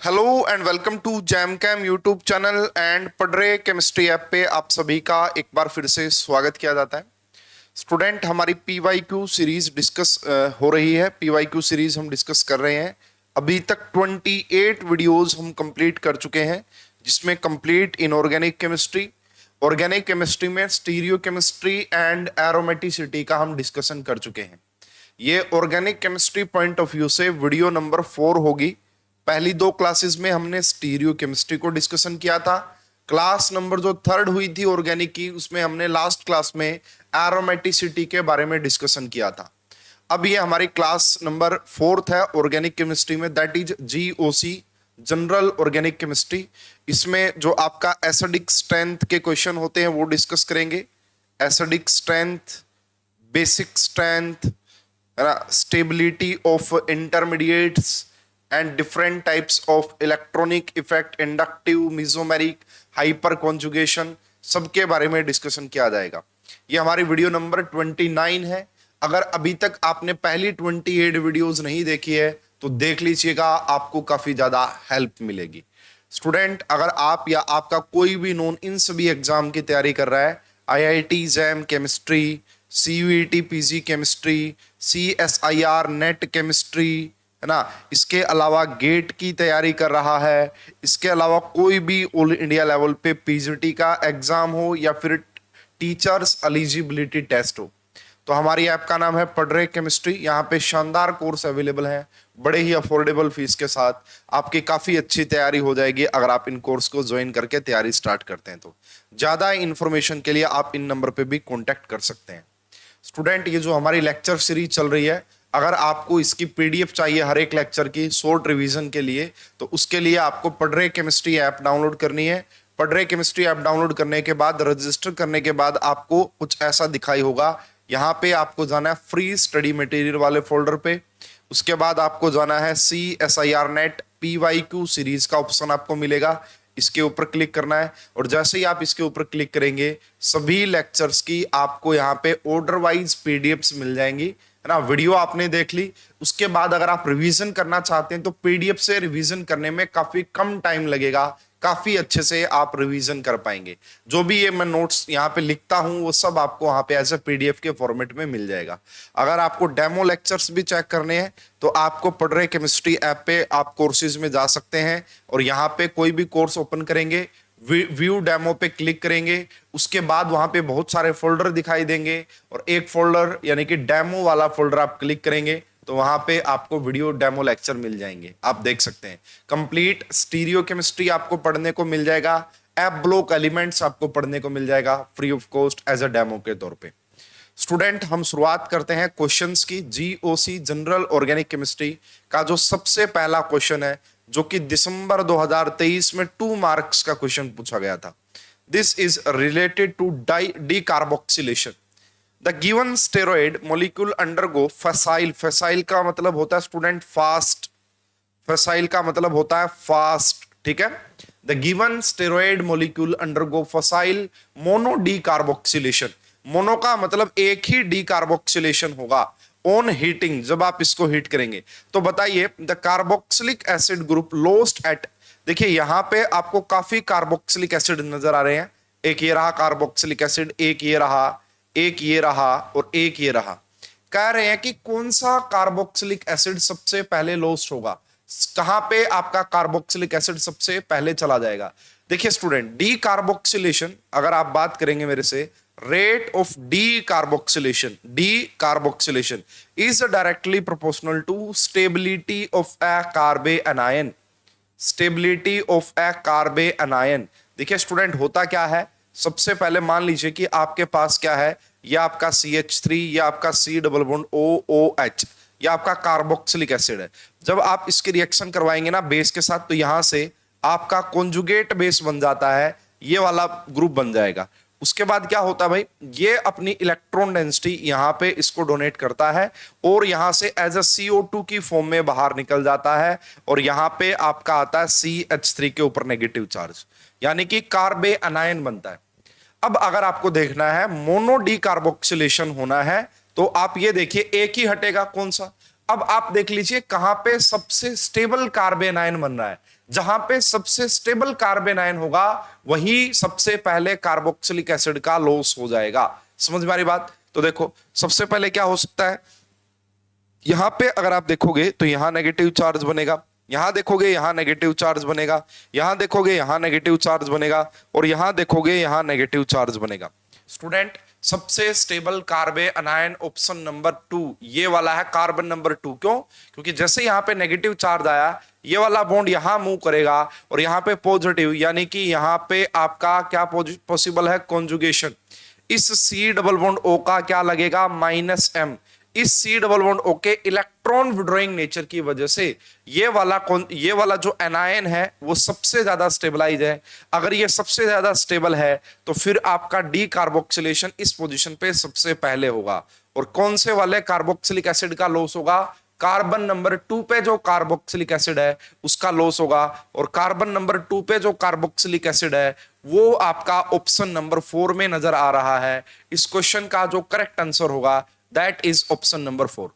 Hello and welcome to Jam Cam YouTube channel and पढ़रे chemistry app पे आप सभी का एक बार फिर से स्वागत किया जाता है। स्टूडेंट, हमारी पीवाईक्यू सीरीज डिस्कस हो रही है। पीवाईक्यू सीरीज हम डिस्कस कर रहे हैं। अभी तक 28 वीडियोस हम कंप्लीट कर चुके हैं, जिसमें complete inorganic chemistry, organic chemistry में स्टीरियो केमिस्ट्री एंड एरोमेटिसिटी का हम डिस्कशन कर चुके हैं। ये organic chemistry point of view से वीडियो नंबर 4 होगी। पहली दो क्लासेस में हमने स्टीरियो केमिस्ट्री को डिस्कशन किया था। क्लास नंबर जो थर्ड हुई थी ऑर्गेनिक की, उसमें हमने लास्ट क्लास में एरोमेटिसिटी के बारे में डिस्कशन किया था। अब ये हमारी क्लास नंबर 4 है ऑर्गेनिक केमिस्ट्री में, that is GOC, general organic chemistry. इसमें जो आपका एसिडिक स्ट्रेंथ के क्वेश्चन होते हैं वो डिस्कस करेंगे। एसिडिक स्ट्रेंथ, बेसिक स्ट्रेंथ, है ना, stability of intermediates and different types of electronic effect, inductive, mesomeric, hyper conjugation, सबके बारे में डिस्कशन किया जाएगा। ये हमारी वीडियो नंबर 29 है। अगर अभी तक आपने पहली 28 वीडियोस नहीं देखी है तो देख लीजिएगा, आपको काफी ज्यादा हेल्प मिलेगी। स्टूडेंट, अगर आप या आपका कोई भी नोन इन सभी एग्जाम की तैयारी कर रहा है, IIT jam chemistry, CUET PG chemistry, CSIR net chemistry, है ना, इसके अलावा गेट की तैयारी कर रहा है, इसके अलावा कोई भी ऑल इंडिया लेवल पे पीजीटी का एग्जाम हो या फिर टीचर्स एलिजिबिलिटी टेस्ट हो, तो हमारी ऐप का नाम है पढ़रे केमिस्ट्री। यहाँ पे शानदार कोर्स अवेलेबल है, बड़े ही अफोर्डेबल फीस के साथ। आपकी काफी अच्छी तैयारी हो जाएगी अगर आप इन कोर्स को ज्वाइन करके तैयारी स्टार्ट करते हैं। तो ज्यादा इंफॉर्मेशन के लिए आप इन नंबर पे भी कॉन्टेक्ट कर सकते हैं। स्टूडेंट, ये जो हमारी लेक्चर सीरीज चल रही है, अगर आपको इसकी पीडीएफ चाहिए हर एक लेक्चर की शॉर्ट रिवीजन के लिए, तो उसके लिए आपको पढ़रे केमिस्ट्री ऐप डाउनलोड करनी है। पढ़रे केमिस्ट्री ऐप डाउनलोड करने के बाद, रजिस्टर करने के बाद आपको कुछ ऐसा दिखाई होगा। यहाँ पे आपको जाना है फ्री स्टडी मटेरियल वाले फोल्डर पे। उसके बाद आपको जाना है CSIR नेट PYQ सीरीज का ऑप्शन आपको मिलेगा, इसके ऊपर क्लिक करना है। और जैसे ही आप इसके ऊपर क्लिक करेंगे, सभी लेक्चर्स की आपको यहाँ पे ऑर्डर वाइज पीडीएफ्स मिल जाएंगी, है ना। वीडियो आपने देख ली, उसके बाद अगर आप रिवीजन करना चाहते हैं तो पीडीएफ से रिवीजन करने में काफी कम टाइम लगेगा, काफी अच्छे से आप रिवीजन कर पाएंगे। जो भी ये मैं नोट्स यहाँ पे लिखता हूँ वो सब आपको वहां पे एज ए पीडीएफ के फॉर्मेट में मिल जाएगा। अगर आपको डेमो लेक्चर्स भी चेक करने हैं तो आपको पढ़रे केमिस्ट्री ऐप पे आप कोर्सेज में जा सकते हैं और यहाँ पे कोई भी कोर्स ओपन करेंगे, व्यू डेमो पे क्लिक करेंगे, उसके बाद वहां पे बहुत सारे फोल्डर दिखाई देंगे और एक फोल्डर यानी कि डेमो वाला फोल्डर आप क्लिक करेंगे तो वहां पे आपको वीडियो डेमो लेक्चर मिल जाएंगे। आप देख सकते हैं कंप्लीट स्टीरियो केमिस्ट्री आपको पढ़ने को मिल जाएगा, एप ब्लॉक एलिमेंट्स आपको पढ़ने को मिल जाएगा free of cost as a demo के तौर पे। स्टूडेंट, हम शुरुआत करते हैं क्वेश्चंस की। जीओसी, जनरल ऑर्गेनिक केमिस्ट्री का जो सबसे पहला क्वेश्चन है, जो कि दिसंबर 2023 में 2 मार्क्स का क्वेश्चन पूछा गया था। This is related to decarboxylation. The given steroid molecule undergo facile, facile का मतलब होता है स्टूडेंट फास्ट, फसाइल का मतलब होता है फास्ट, ठीक है। The given steroid molecule undergo facile mono decarboxylation. Mono का मतलब एक ही डीकार्बोक्सिलेशन होगा ऑन हीटिंग, जब आप इसको हीट करेंगे। तो बताइए, the carboxylic acid group lost at, देखिए यहां पे आपको काफी कार्बोक्सिलिक एसिड नजर आ रहे हैं। एक ये रहा कार्बोक्सिलिक एसिड, एक ये रहा, एक ये रहा और एक ये रहा। कह रहे हैं कि कौन सा कार्बोक्सिलिक एसिड सबसे पहले लॉस्ट होगा, कहां पे आपका कार्बोक्सिलिक एसिड सबसे पहले चला जाएगा। देखिए स्टूडेंट, डी कार्बोक्सिलेशन अगर आप बात करेंगे मेरे से, rate of decarboxylation is directly proportional to stability of a carbanion, stability of a carbanion. देखिए स्टूडेंट, होता क्या है, सबसे पहले मान लीजिए कि आपके पास क्या है, या आपका CH3 या आपका C डबल बॉन्ड OOH या आपका कार्बोक्सिलिक एसिड है। जब आप इसकी रिएक्शन करवाएंगे ना बेस के साथ, तो यहां से आपका कॉन्जुगेट बेस बन जाता है, ये वाला ग्रुप बन जाएगा। उसके बाद क्या होता है भाई, ये अपनी इलेक्ट्रॉन डेंसिटी यहां पे इसको डोनेट करता है और यहां से एज अ CO2 की फॉर्म में बाहर निकल जाता है और यहां पे आपका आता है CH3 के ऊपर नेगेटिव चार्ज, यानी कि कार्बे अनायन बनता है। अब अगर आपको देखना है मोनो डीकार्बोक्सिलेशन होना है तो आप ये देखिए, एक ही हटेगा, कौन सा, अब आप देख लीजिए कहां पे सबसे स्टेबल कार्बन आयन बन रहा है। जहां पे सबसे स्टेबल कार्बन आयन होगा वही सबसे पहले कार्बोक्सिलिक एसिड का लॉस हो जाएगा। समझ में आ रही बात? तो देखो सबसे पहले क्या हो सकता है, यहां पे अगर आप देखोगे तो यहां नेगेटिव चार्ज बनेगा, यहां देखोगे यहां नेगेटिव चार्ज बनेगा, यहां देखोगे यहां नेगेटिव चार्ज बनेगा, और यहां देखोगे यहां नेगेटिव चार्ज बनेगा। स्टूडेंट सबसे स्टेबल कार्बन अनायन ऑप्शन नंबर 2 ये वाला है, कार्बन नंबर 2। क्यों? क्योंकि जैसे यहां पे नेगेटिव चार्ज आया, ये वाला बॉन्ड यहां मूव करेगा और यहां पे पॉजिटिव, यानी कि यहां पे आपका क्या पॉसिबल है, कॉन्जुगेशन। इस सी डबल बॉन्ड ओ का क्या लगेगा, -m। इस सी डबल बॉन्ड ओ के इलेक्ट्रॉन विड्रॉइंग नेचर की वजह से ये वाला जो एनायन है वो सबसे ज्यादा स्टेबलाइज है। अगर ये सबसे ज्यादा स्टेबल है तो फिर आपका डी कार्बोक्सिलेशन इस पोजीशन पे सबसे पहले होगा। और कौन से वाले कार्बोक्सिलिक एसिड का लॉस होगा, कार्बन नंबर 2 पे जो कार्बोक्सिलिक एसिड है उसका लॉस होगा। और कार्बन नंबर 2 पे जो कार्बोक्सिलिक एसिड है वो आपका ऑप्शन नंबर 4 में नजर आ रहा है। इस क्वेश्चन का जो करेक्ट आंसर होगा दैट इज ऑप्शन नंबर 4।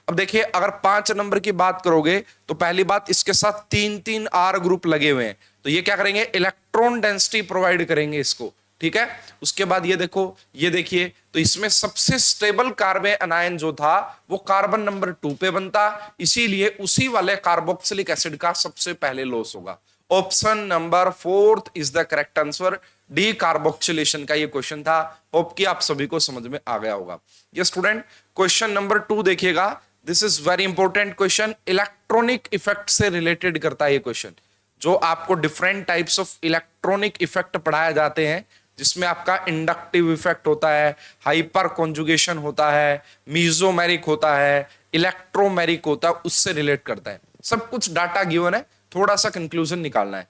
अब देखिए अगर 5 नंबर की बात करोगे तो पहली बात इसके साथ 3-3 आर ग्रुप लगे हुए हैं, तो ये क्या करेंगे, इलेक्ट्रॉन डेंसिटी प्रोवाइड करेंगे इसको, ठीक है। उसके बाद ये देखो, ये देखिए, तो इसमें सबसे स्टेबल कार्बन अनायन जो था वो कार्बन नंबर 2 पे बनता, इसीलिए उसी वाले कार्बोक्सिलिक एसिड का सबसे पहले लॉस होगा। Option number 4 is the correct answer. D carboxylation का ये क्वेश्चन था। होप कि आप सभी को समझ में आ गया होगा। ये स्टूडेंट क्वेश्चन नंबर 2 देखिएगा, this is very important question, electronic effect से रिलेटेड करता है ये क्वेश्चन। जो आपको different types of electronic effect पढ़ाए जाते हैं, जिसमें आपका इंडक्टिव इफेक्ट होता है, हाइपर कॉन्जुगेशन होता है, मीजोमेरिक होता है, इलेक्ट्रोमेरिक होता है, उससे रिलेट करता है। सब कुछ डाटा गिवन है, थोड़ा सा कंक्लूजन निकालना है।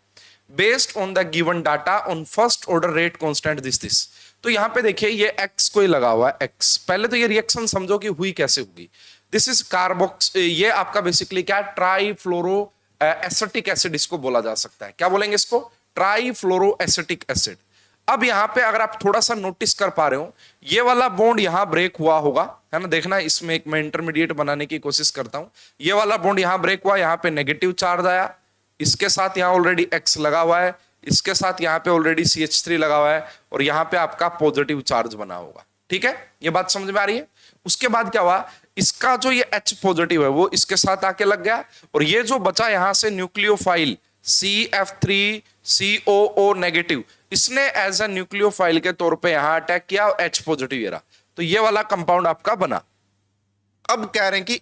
Based on the given data on first order rate constant this. तो यहां पे देखिए ये x कोई लगा हुआ है, x। पहले तो ये रिएक्शन समझो कि हुई कैसे होगी। दिस इज कार्बोक्स, ये आपका बेसिकली क्या, ट्राईफ्लोरो एसिटिक एसिड इसको बोला जा सकता है। क्या बोलेंगे इसको, ट्राईफ्लोरो एसिटिक एसिड। अब यहां पे अगर आप थोड़ा सा नोटिस कर पा रहे हो, ये वाला बॉन्ड यहां ब्रेक हुआ होगा, है ना। देखना इसमें एक मैं इंटरमीडिएट बनाने की कोशिश करता हूं। ये वाला बॉन्ड यहां ब्रेक हुआ, यहां पे नेगेटिव चार्ज आया, इसके साथ यहां ऑलरेडी X लगा हुआ है, इसके साथ यहां पे ऑलरेडी CH3 लगा हुआ है, और यहां पे आपका पॉजिटिव चार्ज बना होगा, ठीक है। ये बात समझ में आ रही है। उसके बाद क्या हुआ, इसका जो ये H पॉजिटिव है वो इसके साथ आके लग गया, और ये जो बचा यहां से न्यूक्लियोफाइल CF3COO नेगेटिव, इसने एज अ न्यूक्लियोफाइल के तौर पे यहां अटैक किया और H पॉजिटिव ये रहा, तो ये वाला कंपाउंड आपका बना। अब कह रहे हैं कि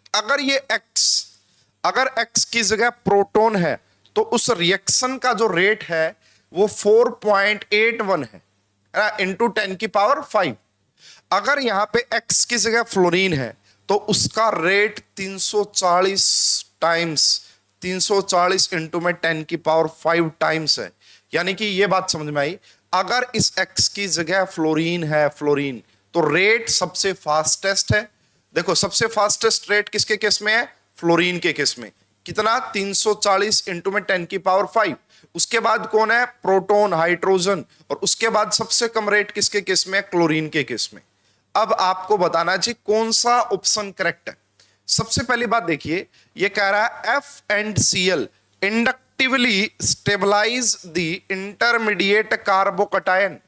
अगर X की जगह प्रोटॉन है तो उस रिएक्शन का जो रेट है वो 4.81 है इंटू 10 की पावर 5। अगर यहां पे X की जगह फ्लोरीन है तो उसका रेट 340 टाइम्स, 340 इंटू में 10 की पावर 5 टाइम्स है। यानी कि ये बात समझ में आई, अगर इस X की जगह फ्लोरीन है, फ्लोरीन, तो रेट सबसे फास्टेस्ट है। देखो सबसे फास्टेस्ट रेट किसके केस में है, फ्लोरीन के केस में। कितना, 340 इंटू में 10 की पावर 5। उसके बाद कौन है, प्रोटॉन, हाइड्रोजन, और उसके बाद सबसे कम रेट किसके केस में, क्लोरीन के केस में। अब आपको बताना चाहिए कौन सा ऑप्शन करेक्ट है। सबसे पहली बात देखिए, ये कह रहा है F&Cl inductively stabilize the intermediate carbocation.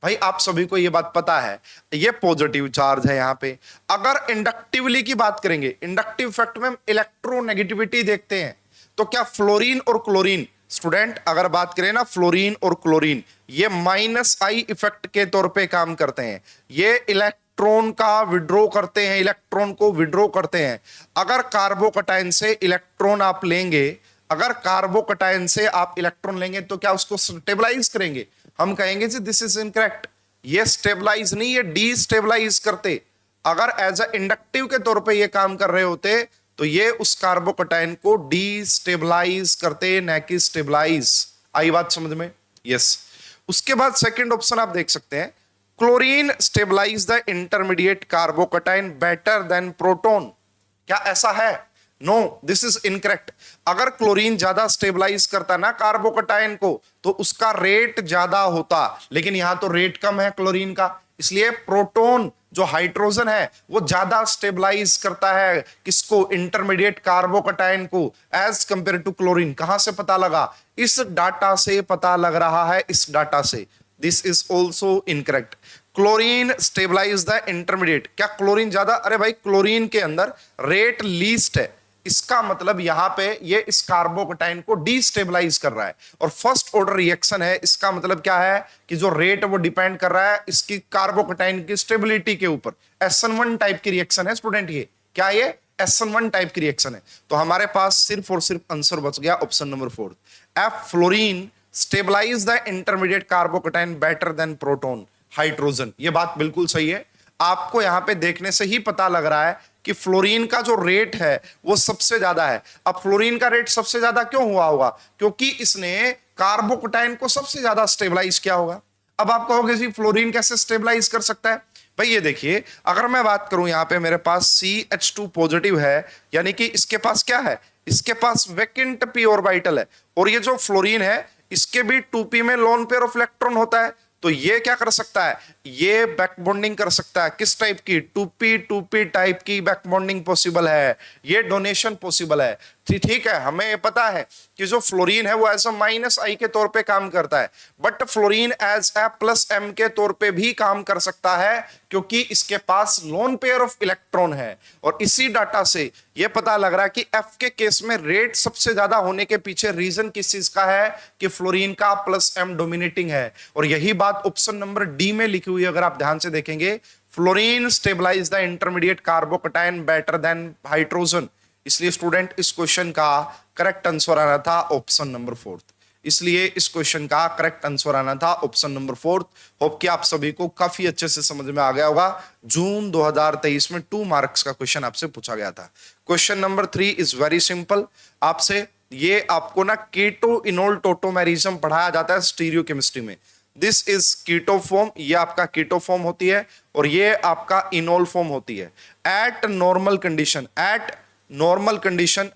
भाई आप सभी को ये बात पता है, ये पॉजिटिव चार्ज है यहां पे। अगर इंडक्टिवली की बात करेंगे, इंडक्टिव इफेक्ट में इलेक्ट्रोनेगेटिविटी देखते हैं, तो क्या फ्लोरीन और क्लोरीन, स्टूडेंट अगर बात करें ना, फ्लोरीन और क्लोरीन ये -I इफेक्ट के तौर पे काम करते हैं। ये इलेक्ट्रॉन का विड्रॉ करते हैं, इलेक्ट्रॉन को विड्रॉ करते हैं। अगर कार्बोकटायन से इलेक्ट्रॉन आप लेंगे, अगर कार्बोकटायन से आप इलेक्ट्रॉन लेंगे तो क्या उसको स्टेबलाइज करेंगे, हम कहेंगे जी दिस इज इनकरेक्ट, ये स्टेबलाइज नहीं, ये डीस्टेबलाइज करते। अगर एज अ इंडक्टिव के तौर पे ये काम कर रहे होते तो ये उस कार्बोकटायन को डीस्टेबलाइज करते, न कि स्टेबलाइज। आई बात समझ में, यस। उसके बाद सेकंड ऑप्शन आप देख सकते हैं, chlorine stabilize the intermediate carbocation better than proton. क्या ऐसा है, नो, दिस इज इनकरेक्ट। अगर क्लोरीन ज्यादा स्टेबलाइज करता ना कार्बोकटायन को तो उसका रेट ज्यादा होता, लेकिन यहां तो रेट कम है क्लोरीन का, इसलिए प्रोटॉन जो हाइड्रोजन है वो ज्यादा स्टेबलाइज करता है किसको, इंटरमीडिएट कार्बोकटाइन को, एज कंपेयर टू क्लोरीन। कहां से पता लगा? इस डाटा से पता लग रहा है, इस डाटा से। This is also incorrect. Chlorine stabilize the intermediate. क्या क्लोरीन ज्यादा? अरे भाई क्लोरीन के अंदर रेट लीस्ट है, इसका मतलब यहां पे ये इस कार्बोकटाइन को डिस्टेबलाइज कर रहा है। और फर्स्ट ऑर्डर रिएक्शन है, इसका मतलब क्या है कि जो रेट है वो डिपेंड कर रहा है इसकी कार्बोकटाइन की स्टेबिलिटी के ऊपर। SN1 टाइप की रिएक्शन है स्टूडेंट ये। क्या ये? SN1 टाइप की रिएक्शन है। तो हमारे पास सिर्फ और सिर्फ आंसर बच गया option number 4, F, fluorine stabilize the intermediate carbocation better than proton hydrogen. ये बात बिल्कुल सही है। आपको यहां पे देखने से ही पता लग रहा है कि फ्लोरीन का जो रेट है वो सबसे ज्यादा है। अब फ्लोरीन का रेट सबसे ज्यादा क्यों हुआ होगा? क्योंकि इसने कार्बोकटाइन को सबसे ज्यादा स्टेबलाइज किया होगा। अब आप कहोगे जी फ्लोरीन कैसे स्टेबलाइज कर सकता है? भाई ये देखिए, अगर मैं बात करूं यहां पे मेरे पास CH2 पॉजिटिव है, यानी कि इसके पास क्या है? इसके पास वैकेंट p ऑर्बिटल है। और ये जो फ्लोरीन है इसके भी 2p में लोन पेयर ऑफ इलेक्ट्रॉन होता है। तो ये क्या कर सकता है? ये बैक बॉन्डिंग कर सकता है। किस टाइप की? 2p टाइप की बैक बॉन्डिंग पॉसिबल है, ये डोनेशन पॉसिबल है। ठीक है, हमें ये पता है कि जो फ्लोरीन है वो एज अ -I के तौर पे काम करता है, but fluorine as a +M के तौर पे भी काम कर सकता है, क्योंकि इसके पास लोन पेयर ऑफ इलेक्ट्रॉन है। और इसी डाटा से ये पता लग रहा है कि F के केस में रेट सबसे ज्यादा होने के पीछे रीजन किस चीज का है? कि फ्लोरीन का +M डोमिनेटिंग है। और यही बात ऑप्शन नंबर डी में लिखी हुई है, अगर आप ध्यान से देखेंगे, fluorine stabilize the intermediate carbocation better than hydrogen. इसलिए स्टूडेंट इस क्वेश्चन का करेक्ट आंसर आना था ऑप्शन नंबर 4। इसलिए इस क्वेश्चन का करेक्ट आंसर आना था ऑप्शन नंबर 4। होप कि आप सभी को काफी अच्छे से समझ में आ गया होगा। जून 2023 में 2 मार्क्स का क्वेश्चन आपसे पूछा गया था। Question number 3 is very simple. आपसे ये आपको ना कीटो इनोल टोटोमेरिज्म पढ़ाया जाता है स्टीरियो केमिस्ट्री में। दिस इज कीटो फॉर्म, ये आपका कीटो फॉर्म होती है और ये आपका इनोल फॉर्म होती है। At normal condition,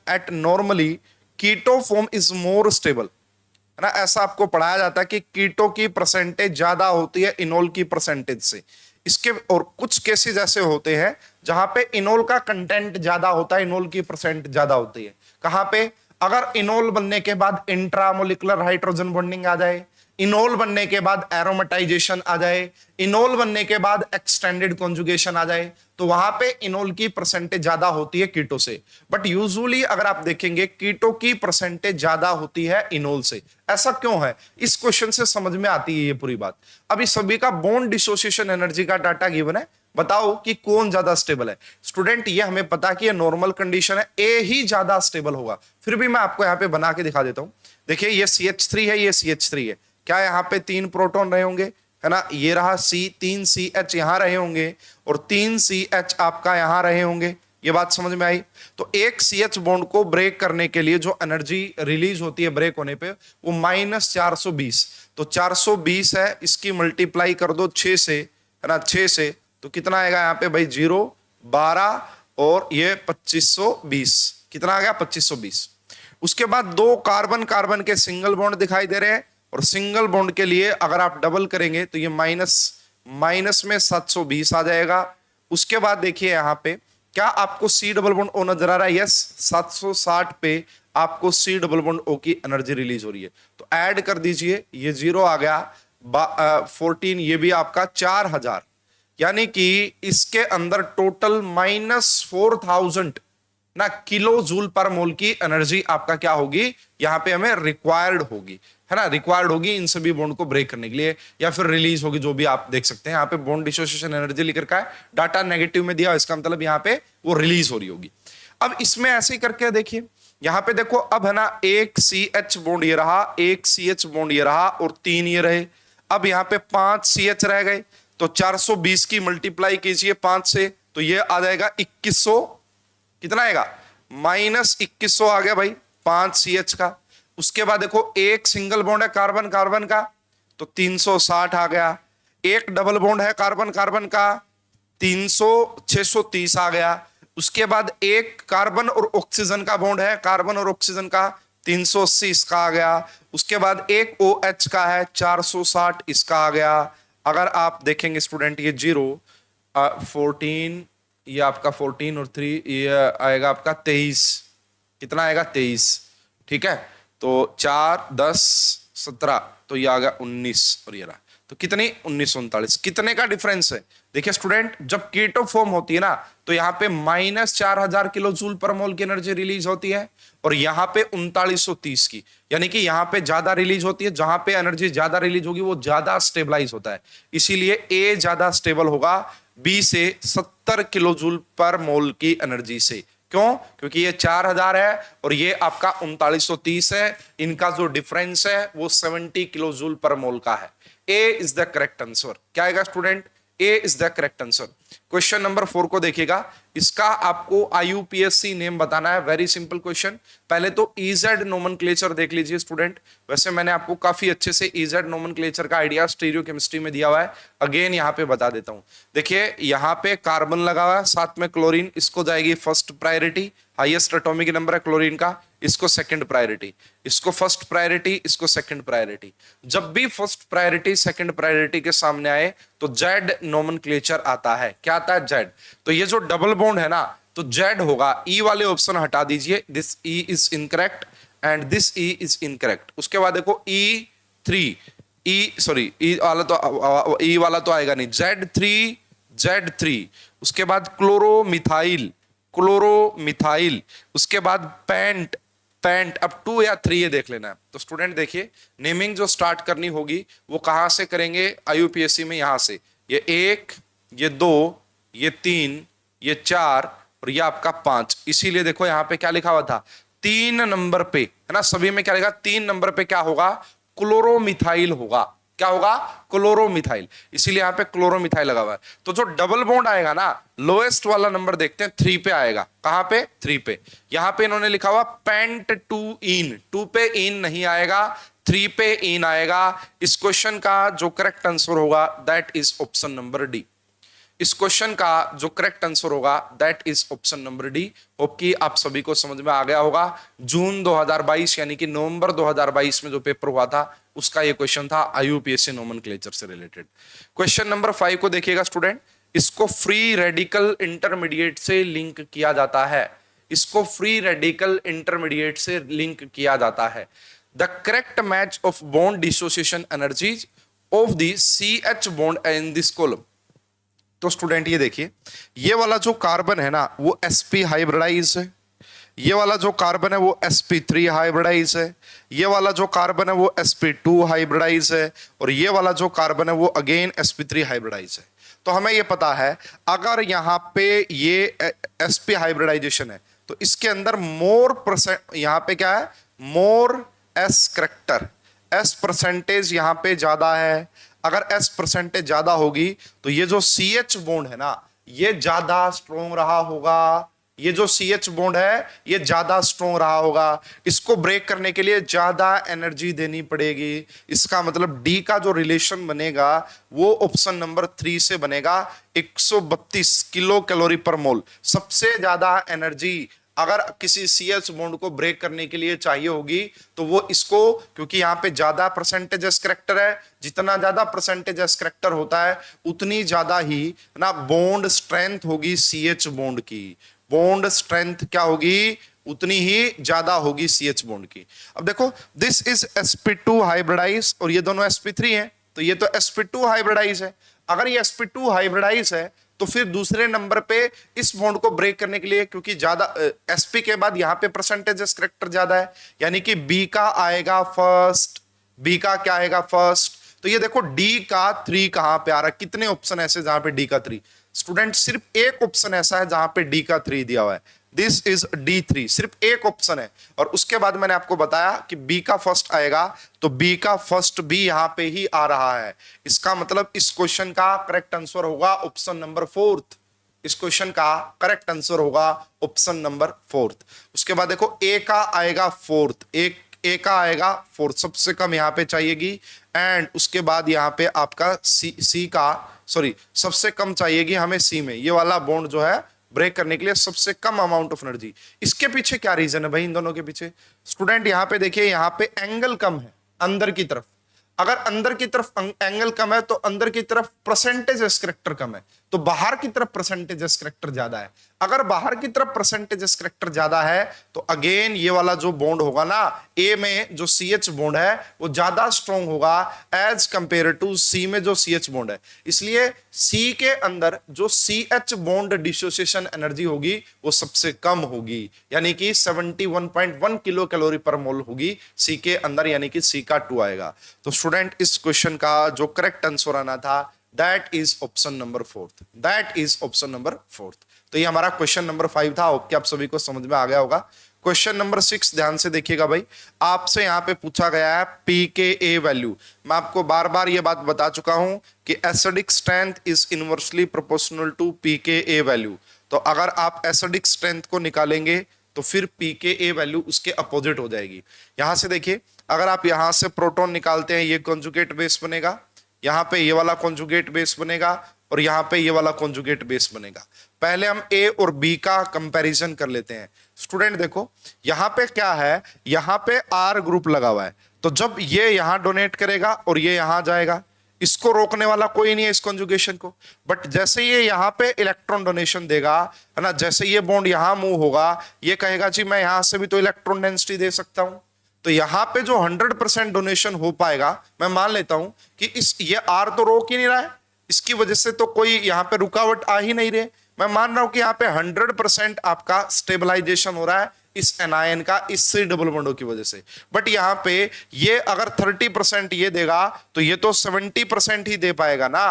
at normally keto form is more stable, है ना। ऐसा आपको पढ़ाया जाता है कि कीटो की परसेंटेज ज्यादा होती है इनोल की परसेंटेज से। इसके और कुछ केसेस ऐसे होते हैं जहां पे इनोल का कंटेंट ज्यादा होता है, इनोल की परसेंट ज्यादा होती है। कहां पे? अगर इनोल बनने के बाद इंट्रामोलिकुलर हाइड्रोजन बॉन्डिंग आ जाए, इनोल बनने के बाद एरोमेटाइजेशन आ जाए, इनोल बनने के बाद एक्सटेंडेड कॉन्जुगेशन आ जाए, तो वहां पे इनोल की परसेंटेज ज्यादा होती है कीटो से। बट यूजुअली अगर आप देखेंगे कीटो की परसेंटेज ज्यादा होती है इनोल से। ऐसा क्यों है? इस क्वेश्चन से समझ में आती है ये पूरी बात। अभी सभी का बॉन्ड डिसोसिएशन एनर्जी का डाटा गिवन है, बताओ कि कौन ज्यादा स्टेबल है। स्टूडेंट ये हमें पता कि ये नॉर्मल कंडीशन है, ए ही ज्यादा स्टेबल होगा। फिर भी मैं आपको यहाँ पे बना के दिखा देता हूं। देखिए ये CH3 है, ये CH3 है। क्या यहाँ पे 3 प्रोटॉन रहे होंगे, है ना। ये रहा C, 3 CH यहां रहे होंगे और 3 CH आपका यहां रहे होंगे। ये बात समझ में आई? तो एक CH बॉन्ड को ब्रेक करने के लिए जो एनर्जी रिलीज होती है ब्रेक होने पे, वो -420। तो 420 है, इसकी मल्टीप्लाई कर दो 6 से, है ना, 6 से, तो कितना आएगा यहाँ पे भाई? 0, 12 और ये 2520। कितना आ गया? 2520। उसके बाद 2 कार्बन कार्बन के सिंगल बॉन्ड दिखाई दे रहे हैं, और सिंगल बॉन्ड के लिए अगर आप डबल करेंगे तो ये माइनस में 720 आ जाएगा। उसके बाद देखिए यहाँ पे क्या आपको C डबल बॉन्ड O नजर आ रहा है? यस, 760 पे आपको C डबल बॉन्ड O की एनर्जी रिलीज हो रही है। तो ऐड कर दीजिए, ये 0 आ गया, 14, ये भी आपका 4000, यानी कि इसके अंदर टोटल -4000 ना किलो जूल पर मोल की एनर्जी आपका क्या होगी? यहां पे हमें रिक्वायर्ड होगी, है ना, रिक्वायर्ड होगी इन सभी बॉन्ड को ब्रेक करने के लिए, या फिर रिलीज होगी, जो भी आप देख सकते हैं। यहाँ पे बॉन्ड डिसोसिएशन एनर्जी लिख रखा है, डाटा नेगेटिव में दिया, इसका मतलब यहाँ पे वो रिलीज हो रही होगी। अब इसमें ऐसे ही करके देखिए, यहाँ पे देखो, अब है ना, एक CH बॉन्ड ये रहा, एक CH बॉन्ड ये रहा और 3 ये रहे। अब यहाँ पे 5 CH रह गए, तो 420 की मल्टीप्लाई कीजिए 5 से, तो ये आ जाएगा 2100। कितना आएगा? -2100 आ गया भाई 5 CH का। उसके बाद देखो एक सिंगल बॉन्ड है कार्बन कार्बन का, तो 360 आ गया। एक डबल बॉन्ड है कार्बन कार्बन का, 630 आ गया। उसके बाद एक कार्बन और ऑक्सीजन का बॉन्ड है, कार्बन और ऑक्सीजन का, 380 इसका आ गया। उसके बाद एक OH का है, 460 इसका आ गया। अगर आप देखेंगे स्टूडेंट ये 0 14, ये आपका 14 और 3 ये आएगा आपका 23, कितना आएगा 23, ठीक है। तो 4 10 17, तो ये आ गया 19 और ये रहा, तो कितनी 1939, कितने का डिफरेंस है। देखिए स्टूडेंट जब कीटो फॉर्म होती है ना तो यहाँ पे -4000 किलो जूल पर मोल की एनर्जी रिलीज होती है और यहाँ पे 3930 की, यानी कि यहाँ पे ज्यादा रिलीज होती है, जहां पे एनर्जी ज्यादा रिलीज होगी वो ज्यादा स्टेबलाइज होता है, इसीलिए ए ज्यादा स्टेबल होगा बी से 70 किलो जूल पर मोल की एनर्जी से। क्यों? क्योंकि ये 4000 है और ये आपका 3930 है, इनका जो डिफरेंस है वो 70 किलो जूल पर मोल का है। ए इज द करेक्ट आंसर। क्या आएगा student? A is the correct answer. Question number 4 को देखिएगा, इसका आपको आईयूपीएससी नेम बताना है। Very simple question. पहले तो ईजेड नोमेनक्लेचर देख लीजिए स्टूडेंट। वैसे मैंने आपको काफी अच्छे से ईजेड नोमेनक्लेचर का आइडिया स्टीरियोकेमिस्ट्री में दिया हुआ है, अगेन यहाँ पे बता देता हूं। देखिए यहाँ पे कार्बन लगा हुआ है, साथ में क्लोरीन, इसको जाएगी first priority, highest atomic number है क्लोरीन का, इसको सेकंड प्रायोरिटी, इसको फर्स्ट प्रायोरिटी, इसको सेकंड प्रायोरिटी। जब भी फर्स्ट प्रायोरिटी सेकंड प्रायोरिटी के सामने आए तो जेड नोमेनक्लेचर आता है। क्या आता है? जेड। तो ये जो डबल बॉन्ड है ना तो जेड होगा। ई वाले ऑप्शन हटा दीजिए, this E is incorrect and this E is incorrect. उसके बाद देखो E3, ई वाला तो आएगा नहीं, Z3, उसके बाद क्लोरोमिथाइल, उसके बाद पेंट, अब 2 या 3 ये देख लेना है। तो स्टूडेंट देखिए नेमिंग जो स्टार्ट करनी होगी वो कहां से करेंगे आईयूपीएससी में, यहां से, ये 1, ये 2, ये 3, ये 4 और ये आपका 5। इसीलिए देखो यहां पे क्या लिखा हुआ था, 3 नंबर पे है ना, सभी में क्या लिखा, 3 नंबर पे क्या होगा, क्लोरोमिथाइल होगा। क्या होगा? क्लोरोमिथाइल। इसीलिए यहां पे क्लोरोमिथाइल लगा हुआ है। तो जो डबल बॉन्ड आएगा ना, लोएस्ट वाला नंबर देखते हैं, 3 पे आएगा। कहां पे? 3 पे। यहां पे इन्होंने लिखा हुआ पेंट 2 इन, 2 पे इन नहीं आएगा, 3 पे इन आएगा। इस क्वेश्चन का जो करेक्ट आंसर होगा that is option number D. इस क्वेश्चन का जो करेक्ट आंसर होगा that is option number D. Hope कि आप सभी को समझ में आ गया होगा। जून 2022 यानी कि नवंबर 2022 में जो पेपर हुआ था उसका ये क्वेश्चन था आईयूपीएससी नोमेनक्लेचर से रिलेटेड। क्वेश्चन नंबर 5 को देखिएगा स्टूडेंट, इसको फ्री रेडिकल इंटरमीडिएट से लिंक किया जाता है। इसको फ्री रेडिकल इंटरमीडिएट से लिंक किया जाता है। The correct match of bond dissociation energies of the CH bond in this column. तो स्टूडेंट ये देखिए, ये वाला जो कार्बन है ना वो sp हाइब्रिडाइज है, ये वाला जो कार्बन है वो sp3 हाइब्रिडाइज है, ये वाला जो कार्बन है वो sp2 हाइब्रिडाइज है और ये वाला जो कार्बन है वो अगेन sp3 हाइब्रिडाइज है। तो हमें ये पता है अगर यहाँ पे ये sp हाइब्रिडाइजेशन है तो इसके अंदर मोर परसेंट, यहाँ पे क्या है, मोर s करेक्टर, s परसेंटेज यहाँ पे ज्यादा है। अगर s परसेंटेज ज्यादा होगी तो ये जो CH बॉन्ड है ना ये ज्यादा स्ट्रॉन्ग रहा होगा, ये जो CH बॉन्ड है ये ज्यादा स्ट्रॉन्ग रहा होगा। इसको ब्रेक करने के लिए ज्यादा एनर्जी देनी पड़ेगी। इसका मतलब D का जो रिलेशन बनेगा वो ऑप्शन नंबर 3 से बनेगा। 132 किलो कैलोरी पर मोल सबसे ज्यादा एनर्जी अगर किसी CH बॉन्ड को ब्रेक करने के लिए चाहिए होगी तो वो इसको, क्योंकि यहाँ पे ज्यादा परसेंटेज एस करेक्टर है, जितना ज्यादा परसेंटेज एस करेक्टर होता है उतनी ज्यादा ही ना बॉन्ड स्ट्रेंथ होगी CH बॉन्ड की। बॉन्ड स्ट्रेंथ क्या होगी? उतनी ही ज्यादा होगी CH बॉन्ड की। अब देखो दिस इज sp2 हाइब्रिडाइज और ये दोनों sp3 है, तो ये तो sp2 हाइब्रिडाइज है। अगर ये sp2 हाइब्रिडाइज है तो फिर दूसरे नंबर पे इस बॉन्ड को ब्रेक करने के लिए, क्योंकि ज्यादा sp के बाद यहां पे परसेंटेज करेक्टर ज्यादा है, यानी कि B का आएगा फर्स्ट। B का क्या आएगा? फर्स्ट। तो ये देखो D का 3 कहां पे आ रहा है? कितने ऑप्शन ऐसे जहां पे D का 3? स्टूडेंट सिर्फ एक ऑप्शन ऐसा है जहां पे D का 3 दिया हुआ है, दिस इज D3, सिर्फ एक ऑप्शन है। और उसके बाद मैंने आपको बताया कि B का फर्स्ट आएगा, तो B का फर्स्ट भी यहां पे ही आ रहा है। इसका मतलब इस क्वेश्चन का करेक्ट आंसर होगा ऑप्शन नंबर 4। इस क्वेश्चन का करेक्ट आंसर होगा ऑप्शन नंबर 4। उसके बाद देखो A का आएगा 4th, A का आएगा 4th, सबसे कम यहां पे चाहिएगी। एंड उसके बाद यहां पे आपका C का, सॉरी, सबसे कम चाहिएगी हमें C में। ये वाला बॉन्ड जो है ब्रेक करने के लिए सबसे कम अमाउंट ऑफ एनर्जी। इसके पीछे क्या रीजन है भाई इन दोनों के पीछे? स्टूडेंट यहां पे देखिए, यहां पे एंगल कम है अंदर की तरफ। अगर अंदर की तरफ एंगल कम है तो अंदर की तरफ परसेंटेज एस करेक्टर कम है, तो बाहर की तरफ परसेंटेज एस करेक्टर ज्यादा है। अगर बाहर की तरफ परसेंटेज एस करेक्टर ज्यादा है तो अगेन ये वाला जो बॉन्ड होगा ना, ए में जो सी एच बॉन्ड है वो ज्यादा स्ट्रॉन्ग होगा एज कंपेयर टू सी में जो सी एच बॉन्ड है। इसलिए सी के अंदर जो C H bond dissociation energy होगी वो सबसे कम होगी, यानी कि 71.1 किलो कैलोरी पर मोल होगी सी के अंदर, यानी कि सी का 2 आएगा। तो स्टूडेंट इस क्वेश्चन का जो करेक्ट आंसर आना था that is option number 4, that is option number 4। तो ये हमारा क्वेश्चन नंबर 5 था। ओके, आप सभी को समझ में आ गया होगा। क्वेश्चन नंबर 6 ध्यान से देखिएगा भाई, आपसे यहां पे पूछा गया है पी के ए वैल्यू। मैं आपको बार बार ये बात बता चुका हूं कि acidic strength is inversely proportional to p K a value. तो अगर आप एसिडिक स्ट्रेंथ को निकालेंगे तो फिर पी के ए वैल्यू उसके अपोजिट हो जाएगी। यहां से देखिए, अगर आप यहां से प्रोटॉन निकालते हैं ये कॉन्जुगेट बेस बनेगा, यहां पे ये वाला कॉन्जुगेट बेस बनेगा और यहां पे ये वाला कॉन्जुगेट बेस बनेगा। पहले हम ए और बी का कंपैरिजन कर लेते हैं। स्टूडेंट देखो, यहां पे क्या है, यहां पे आर ग्रुप लगा हुआ है, तो जब ये यहां डोनेट करेगा और ये यहां जाएगा, इसको रोकने वाला कोई नहीं है इस कॉन्जुगेशन को। बट जैसे ये यहां पे इलेक्ट्रॉन डोनेशन देगा, है ना, जैसे ये बॉन्ड यहां मूव होगा, ये कहेगा जी मैं यहां से भी तो इलेक्ट्रॉन डेंसिटी दे सकता हूं। तो यहां पे जो 100% डोनेशन हो पाएगा, मैं मान लेता हूं कि ये आर तो रोक ही नहीं रहा है, इसकी वजह से तो कोई यहां पे रुकावट आ ही नहीं रही। मैं मान रहा हूं कि यहां पे 100% आपका स्टेबलाइजेशन हो रहा है इस एनायन का, इस सी डबल बॉन्डों की वजह से। बट यहां पे ये अगर 30% ये देगा तो ये तो 70% ही दे पाएगा ना।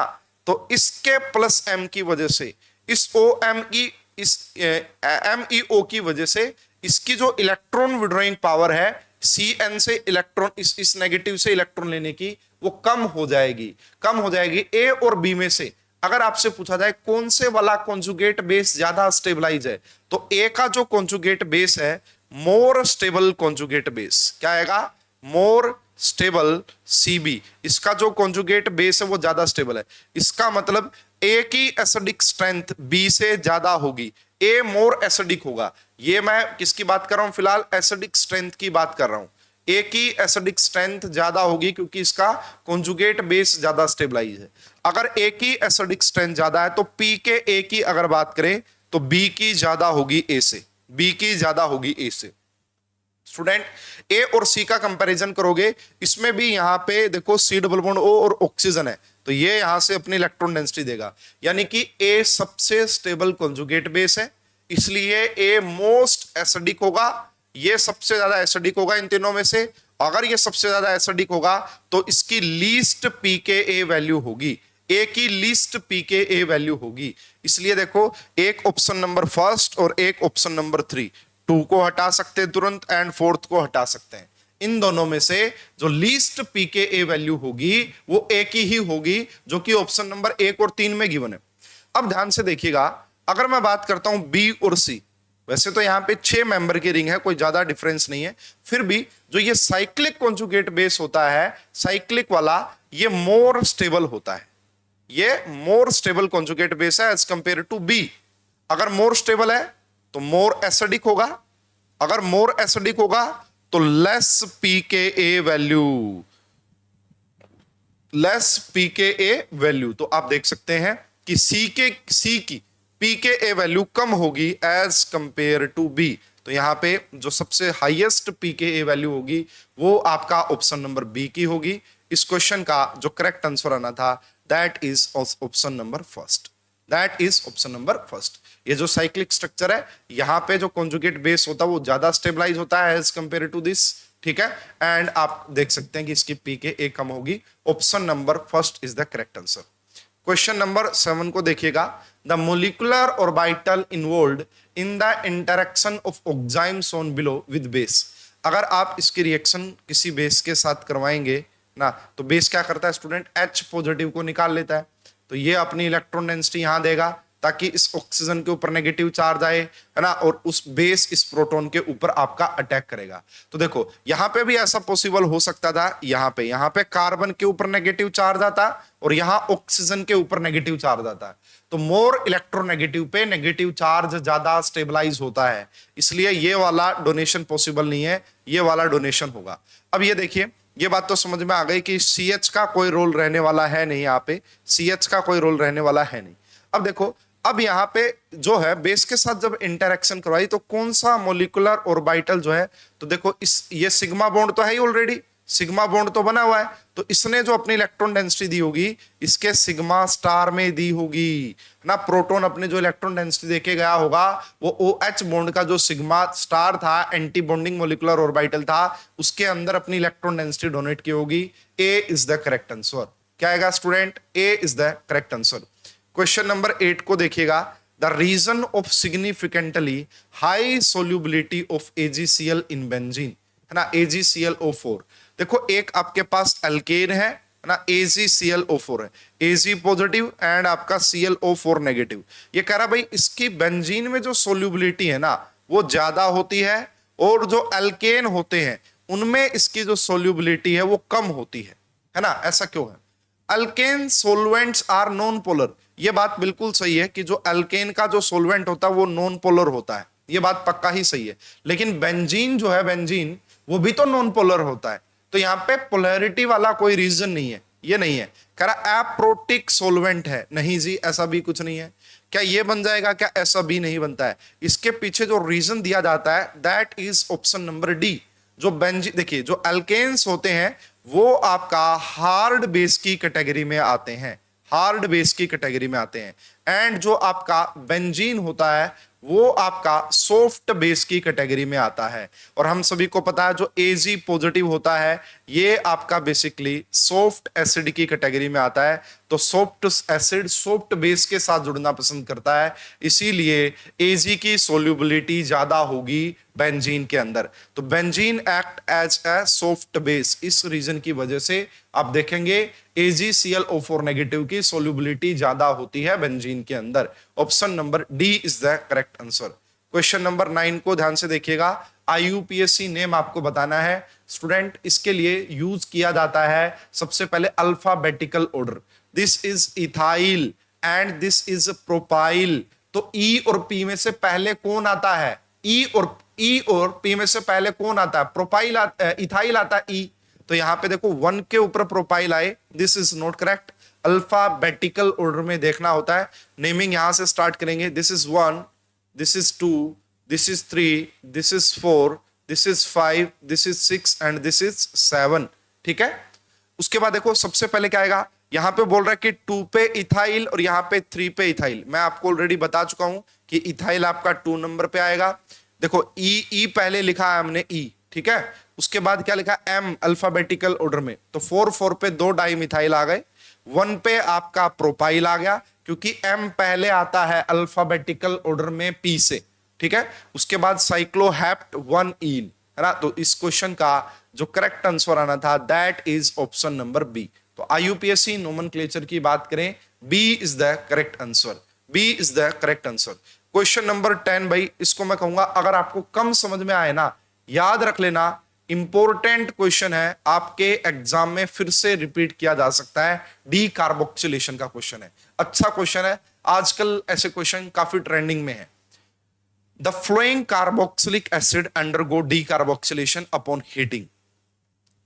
तो इसके प्लस एम की वजह से, इस ओ एम की, इस एम ई ओ की वजह से इसकी जो इलेक्ट्रॉन विड्रॉइंग पावर है सी एन से इलेक्ट्रॉन, इस नेगेटिव से इलेक्ट्रॉन लेने की, वो कम हो जाएगी, कम हो जाएगी। ए और बी में से अगर आपसे पूछा जाए कौन से वाला कॉन्जुगेट बेस ज्यादा स्टेबलाइज है, तो ए का जो कॉन्जुगेट बेस है मोर स्टेबल कॉन्जुगेट बेस क्या आएगा, मोर स्टेबल सीबी। इसका जो कॉन्जुगेट बेस है वो ज्यादा स्टेबल है। इसका मतलब ए की एसिडिक स्ट्रेंथ बी से ज्यादा होगी, ए मोर एसिडिक होगा। ये मैं किसकी बात कर रहा हूं, फिलहाल एसिडिक स्ट्रेंथ की बात कर रहा हूं। ए की एसिडिक स्ट्रेंथ ज्यादा होगी क्योंकि इसका कॉन्जुगेट बेस ज्यादा स्टेबलाइज है। अगर ए की एसिडिक स्ट्रेंथ ज्यादा है तो पी के ए की अगर बात करें तो बी की ज्यादा होगी ए से, बी की ज्यादा होगी ए से। स्टूडेंट ए और सी का कंपैरिजन करोगे, इसमें भी यहां पे देखो सी डबल बॉन्ड ओ और ऑक्सीजन है, तो ये यहां से अपनी इलेक्ट्रॉन डेंसिटी देगा, यानी कि ए सबसे स्टेबल कॉन्जुगेट बेस है, इसलिए ए मोस्ट एसिडिक होगा। ये सबसे ज्यादा एसिडिक होगा इन तीनों में से। अगर ये सबसे ज्यादा एसिडिक होगा तो इसकी लीस्ट पीकेए वैल्यू होगी, ए की लीस्ट पीकेए वैल्यू होगी। इसलिए देखो, एक ऑप्शन नंबर फर्स्ट और एक ऑप्शन नंबर 3, 2 को हटा सकते हैं तुरंत एंड 4th को हटा सकते हैं। इन दोनों में से जो लीस्ट पीकेए वैल्यू होगी वो ए की ही होगी, जो कि ऑप्शन नंबर 1 और 3 में गिवन है। अब ध्यान से देखिएगा, अगर मैं बात करता हूं बी और सी, वैसे तो यहां पे 6 मेंबर की रिंग है, कोई ज्यादा डिफरेंस नहीं है, फिर भी जो ये साइक्लिक कॉन्जुगेट बेस होता है, साइक्लिक वाला, ये मोर स्टेबल होता है, ये मोर स्टेबल कॉन्जुगेट बेस है एज कंपेयर टू बी। अगर मोर स्टेबल है तो मोर एसिडिक होगा, अगर मोर एसिडिक होगा तो less pKa value, less pKa value. तो आप देख सकते हैं कि सी की पीकेए वैल्यू कम होगी एज कंपेयर टू बी। तो यहां पे जो सबसे हाईएस्ट पीकेए वैल्यू होगी वो आपका ऑप्शन नंबर बी की होगी। इस क्वेश्चन का जो करेक्ट आंसर आना था that is option number first, that is option number first. ये जो साइक्लिक स्ट्रक्चर है, यहां पे जो कॉन्जुगेट बेस होता है वो ज्यादा स्टेबलाइज होता है एज कंपेयर टू दिस, ठीक है। एंड आप देख सकते हैं कि इसकी पीकेए कम होगी। Option number first is the correct answer. Question number 7 को देखिएगा, the molecular orbital involved in the interaction of oxime shown below with base. अगर आप इसकी रिएक्शन किसी बेस के साथ करवाएंगे ना, तो बेस क्या करता है स्टूडेंट, H पॉजिटिव को निकाल लेता है, तो ये अपनी इलेक्ट्रॉन डेंसिटी यहां देगा, ताकि इस ऑक्सीजन के ऊपर नेगेटिव चार्ज आए, है ना, और उस बेस इस प्रोटॉन के ऊपर आपका अटैक करेगा। तो देखो यहां पे भी ऐसा पॉसिबल हो सकता था, यहां पे कार्बन के ऊपर नेगेटिव चार्ज आता और यहां ऑक्सीजन के ऊपर नेगेटिव चार्ज आता है, तो मोर इलेक्ट्रोनेगेटिव पे नेगेटिव चार्ज ज्यादा स्टेबलाइज होता है, इसलिए ये वाला डोनेशन पॉसिबल नहीं है, ये वाला डोनेशन होगा। अब ये देखिए, ये बात तो समझ में आ गई कि CH का कोई रोल रहने वाला है नहीं, यहाँ पे CH का कोई रोल रहने वाला है नहीं। अब देखो, अब यहाँ पे जो है बेस के साथ जब इंटरेक्शन करवाई तो कौन सा मोलिकुलर ऑर्बिटल जो है, तो देखो इस ये सिग्मा बॉन्ड तो है ही ऑलरेडी, सिग्मा बॉन्ड तो बना हुआ है, तो इसने जो अपनी इलेक्ट्रॉन डेंसिटी दी होगी इसके सिग्मा स्टार में दी होगी ना। प्रोटॉन अपने जो इलेक्ट्रॉन डेंसिटी देके गया होगा वो OH बॉन्ड का जो सिग्मा स्टार था, एंटी बॉन्डिंग मोलिकुलर ऑर्बिटल था, उसके अंदर अपनी इलेक्ट्रॉन डेंसिटी डोनेट की होगी। A is the correct answer. क्या आएगा student? A is the correct answer. Question number 8 को देखिएगा, the reason of significantly high solubility of AgCl in benzene, है ना, AgClO4। देखो एक आपके पास अल्केन है ना, AgClO4 है, Ag पॉजिटिव एंड आपका ClO4 नेगेटिव। ये कह रहा भाई इसकी बेंजीन में जो सोल्यूबिलिटी है ना वो ज्यादा होती है और जो अल्केन होते हैं उनमें इसकी जो सोल्यूबिलिटी है वो कम होती है ना। ऐसा क्यों है? Alkane solvents are non polar. ये बात बिल्कुल सही है कि जो अल्केन का जो सोलवेंट होता है वो नॉन पोलर होता है, ये बात पक्का ही सही है। लेकिन बेंजीन जो है, बेंजीन वो भी तो नॉन पोलर होता है, तो यहां पे पोलैरिटी वाला कोई रीजन नहीं है, ये नहीं है। कह रहा एप्रोटिक सोलवेंट है, नहीं जी ऐसा भी कुछ नहीं है। क्या ये बन जाएगा? क्या ऐसा भी नहीं बनता है। इसके पीछे जो रीजन दिया जाता है that is option number D. जो बेंजीन, देखिए जो अल्केन्स होते हैं वो आपका हार्ड बेस की कैटेगरी में आते हैं, हार्ड बेस की कैटेगरी में आते हैं, एंड जो आपका बेंजीन होता है वो आपका सॉफ्ट बेस की कैटेगरी में आता है। और हम सभी को पता है जो Ag पॉजिटिव होता है ये आपका बेसिकली सॉफ्ट एसिड की कैटेगरी में आता है, तो सॉफ्ट एसिड सॉफ्ट बेस के साथ जुड़ना पसंद करता है, इसीलिए Ag की सोल्यूबिलिटी ज्यादा होगी बेंजीन के अंदर। तो benzene act as a soft base, इस रीजन की वजह से आप देखेंगे AgClO4 नेगेटिव की सोल्यूबिलिटी ज्यादा होती है बेंजीन के अंदर। Option number D is the correct answer. Question number 9 को ध्यान से देखिएगा, IUPAC नेम आपको बताना है स्टूडेंट। इसके लिए यूज किया जाता है सबसे पहले alphabetical order, this is ethyl and this is propyl. तो E और P में से पहले कौन आता है? E और P में से पहले कौन आता है? प्रोपाइल इथाइल आता है E। तो यहां पे देखो 1 के ऊपर प्रोपाइल आए, this is not correct. Alphabetical order में देखना होता है, नेमिंग यहां से स्टार्ट करेंगे, this is 1, this is 2, this is 3, this is 4, this is 5, this is 6 and this is 7। ठीक है, उसके बाद देखो सबसे पहले क्या आएगा, यहां पे बोल रहा है कि 2 पे इथाइल और यहां पे 3 पे इथाइल। मैं आपको ऑलरेडी बता चुका हूं कि इथाइल आपका 2 नंबर पे आएगा। देखो ई पहले लिखा है हमने ई, ठीक है, उसके बाद क्या लिखा M अल्फाबेटिकल ऑर्डर में, तो 4 पे 2 डाइमिथाइल आ गए, 1 पे आपका प्रोपाइल आ गया क्योंकि M पहले आता है अल्फाबेटिकल ऑर्डर में P से। ठीक है, उसके बाद साइक्लोहेप्ट 1 ईन, है ना। तो इस क्वेश्चन का जो करेक्ट आंसर आना था that is option number B. तो IUPAC नोमेनक्लेचर की बात करें, B is the correct answer, B is the correct answer. Question number 10 भाई, इसको मैं कहूंगा अगर आपको कम समझ में आए ना, याद रख लेना, इंपॉर्टेंट क्वेश्चन है, आपके एग्जाम में फिर से रिपीट किया जा सकता है। डी कार्बोक्सिलेशन का क्वेश्चन है, अच्छा क्वेश्चन है, आजकल ऐसे क्वेश्चन काफी ट्रेंडिंग में है। The flowing carboxylic acid undergo D carboxylation upon heating.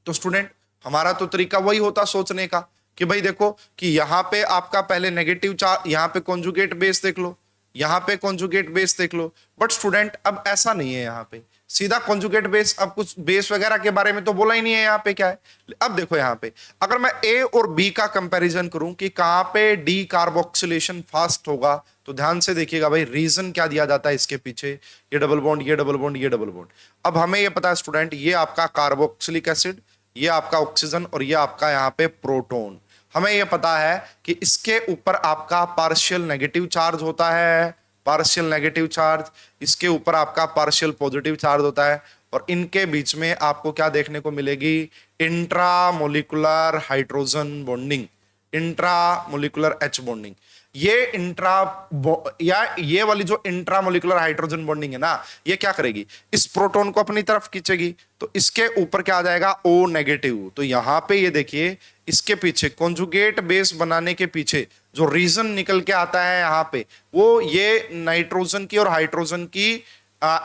तो स्टूडेंट हमारा तो तरीका वही होता सोचने का कि भाई देखो कि यहां पे आपका पहले नेगेटिव चार्ज, यहां पे कॉन्जुगेट बेस देख लो, यहां पे कॉन्जुगेट बेस देख लो, बट स्टूडेंट अब ऐसा नहीं है, यहां पे सीधा कॉन्जुगेट बेस, अब कुछ बेस वगैरह के बारे में तो बोला ही नहीं है। यहाँ पे क्या है, अब देखो यहाँ पे अगर मैं A और B का कंपैरिजन करूं कि कहां पे डी कार्बोक्सिलेशन फास्ट होगा, तो ध्यान से देखिएगा भाई, रीजन क्या दिया जाता है इसके पीछे, ये डबल बॉन्ड, ये डबल बॉन्ड, ये डबल बॉन्ड। अब हमें ये पता है स्टूडेंट, ये आपका कार्बोक्सिलिक एसिड, ये आपका ऑक्सीजन और ये आपका यहाँ पे प्रोटॉन। हमें ये पता है कि इसके ऊपर आपका पार्शियल नेगेटिव चार्ज होता है, पार्शियल नेगेटिव चार्ज, इसके ऊपर आपका पार्शियल पॉजिटिव चार्ज होता है, और इनके बीच में आपको क्या देखने को मिलेगी, intramolecular hydrogen bonding, intramolecular H bonding. ये या ये वाली जो इंट्रामोलिकुलर हाइड्रोजन बॉन्डिंग है ना, ये क्या करेगी, इस प्रोटॉन को अपनी तरफ खींचेगी, तो इसके ऊपर क्या आ जाएगा, O नेगेटिव। तो यहां पे ये देखिए, इसके पीछे कॉन्जुगेट बेस बनाने के पीछे जो रीजन निकल के आता है यहां पे, वो ये नाइट्रोजन की और हाइड्रोजन की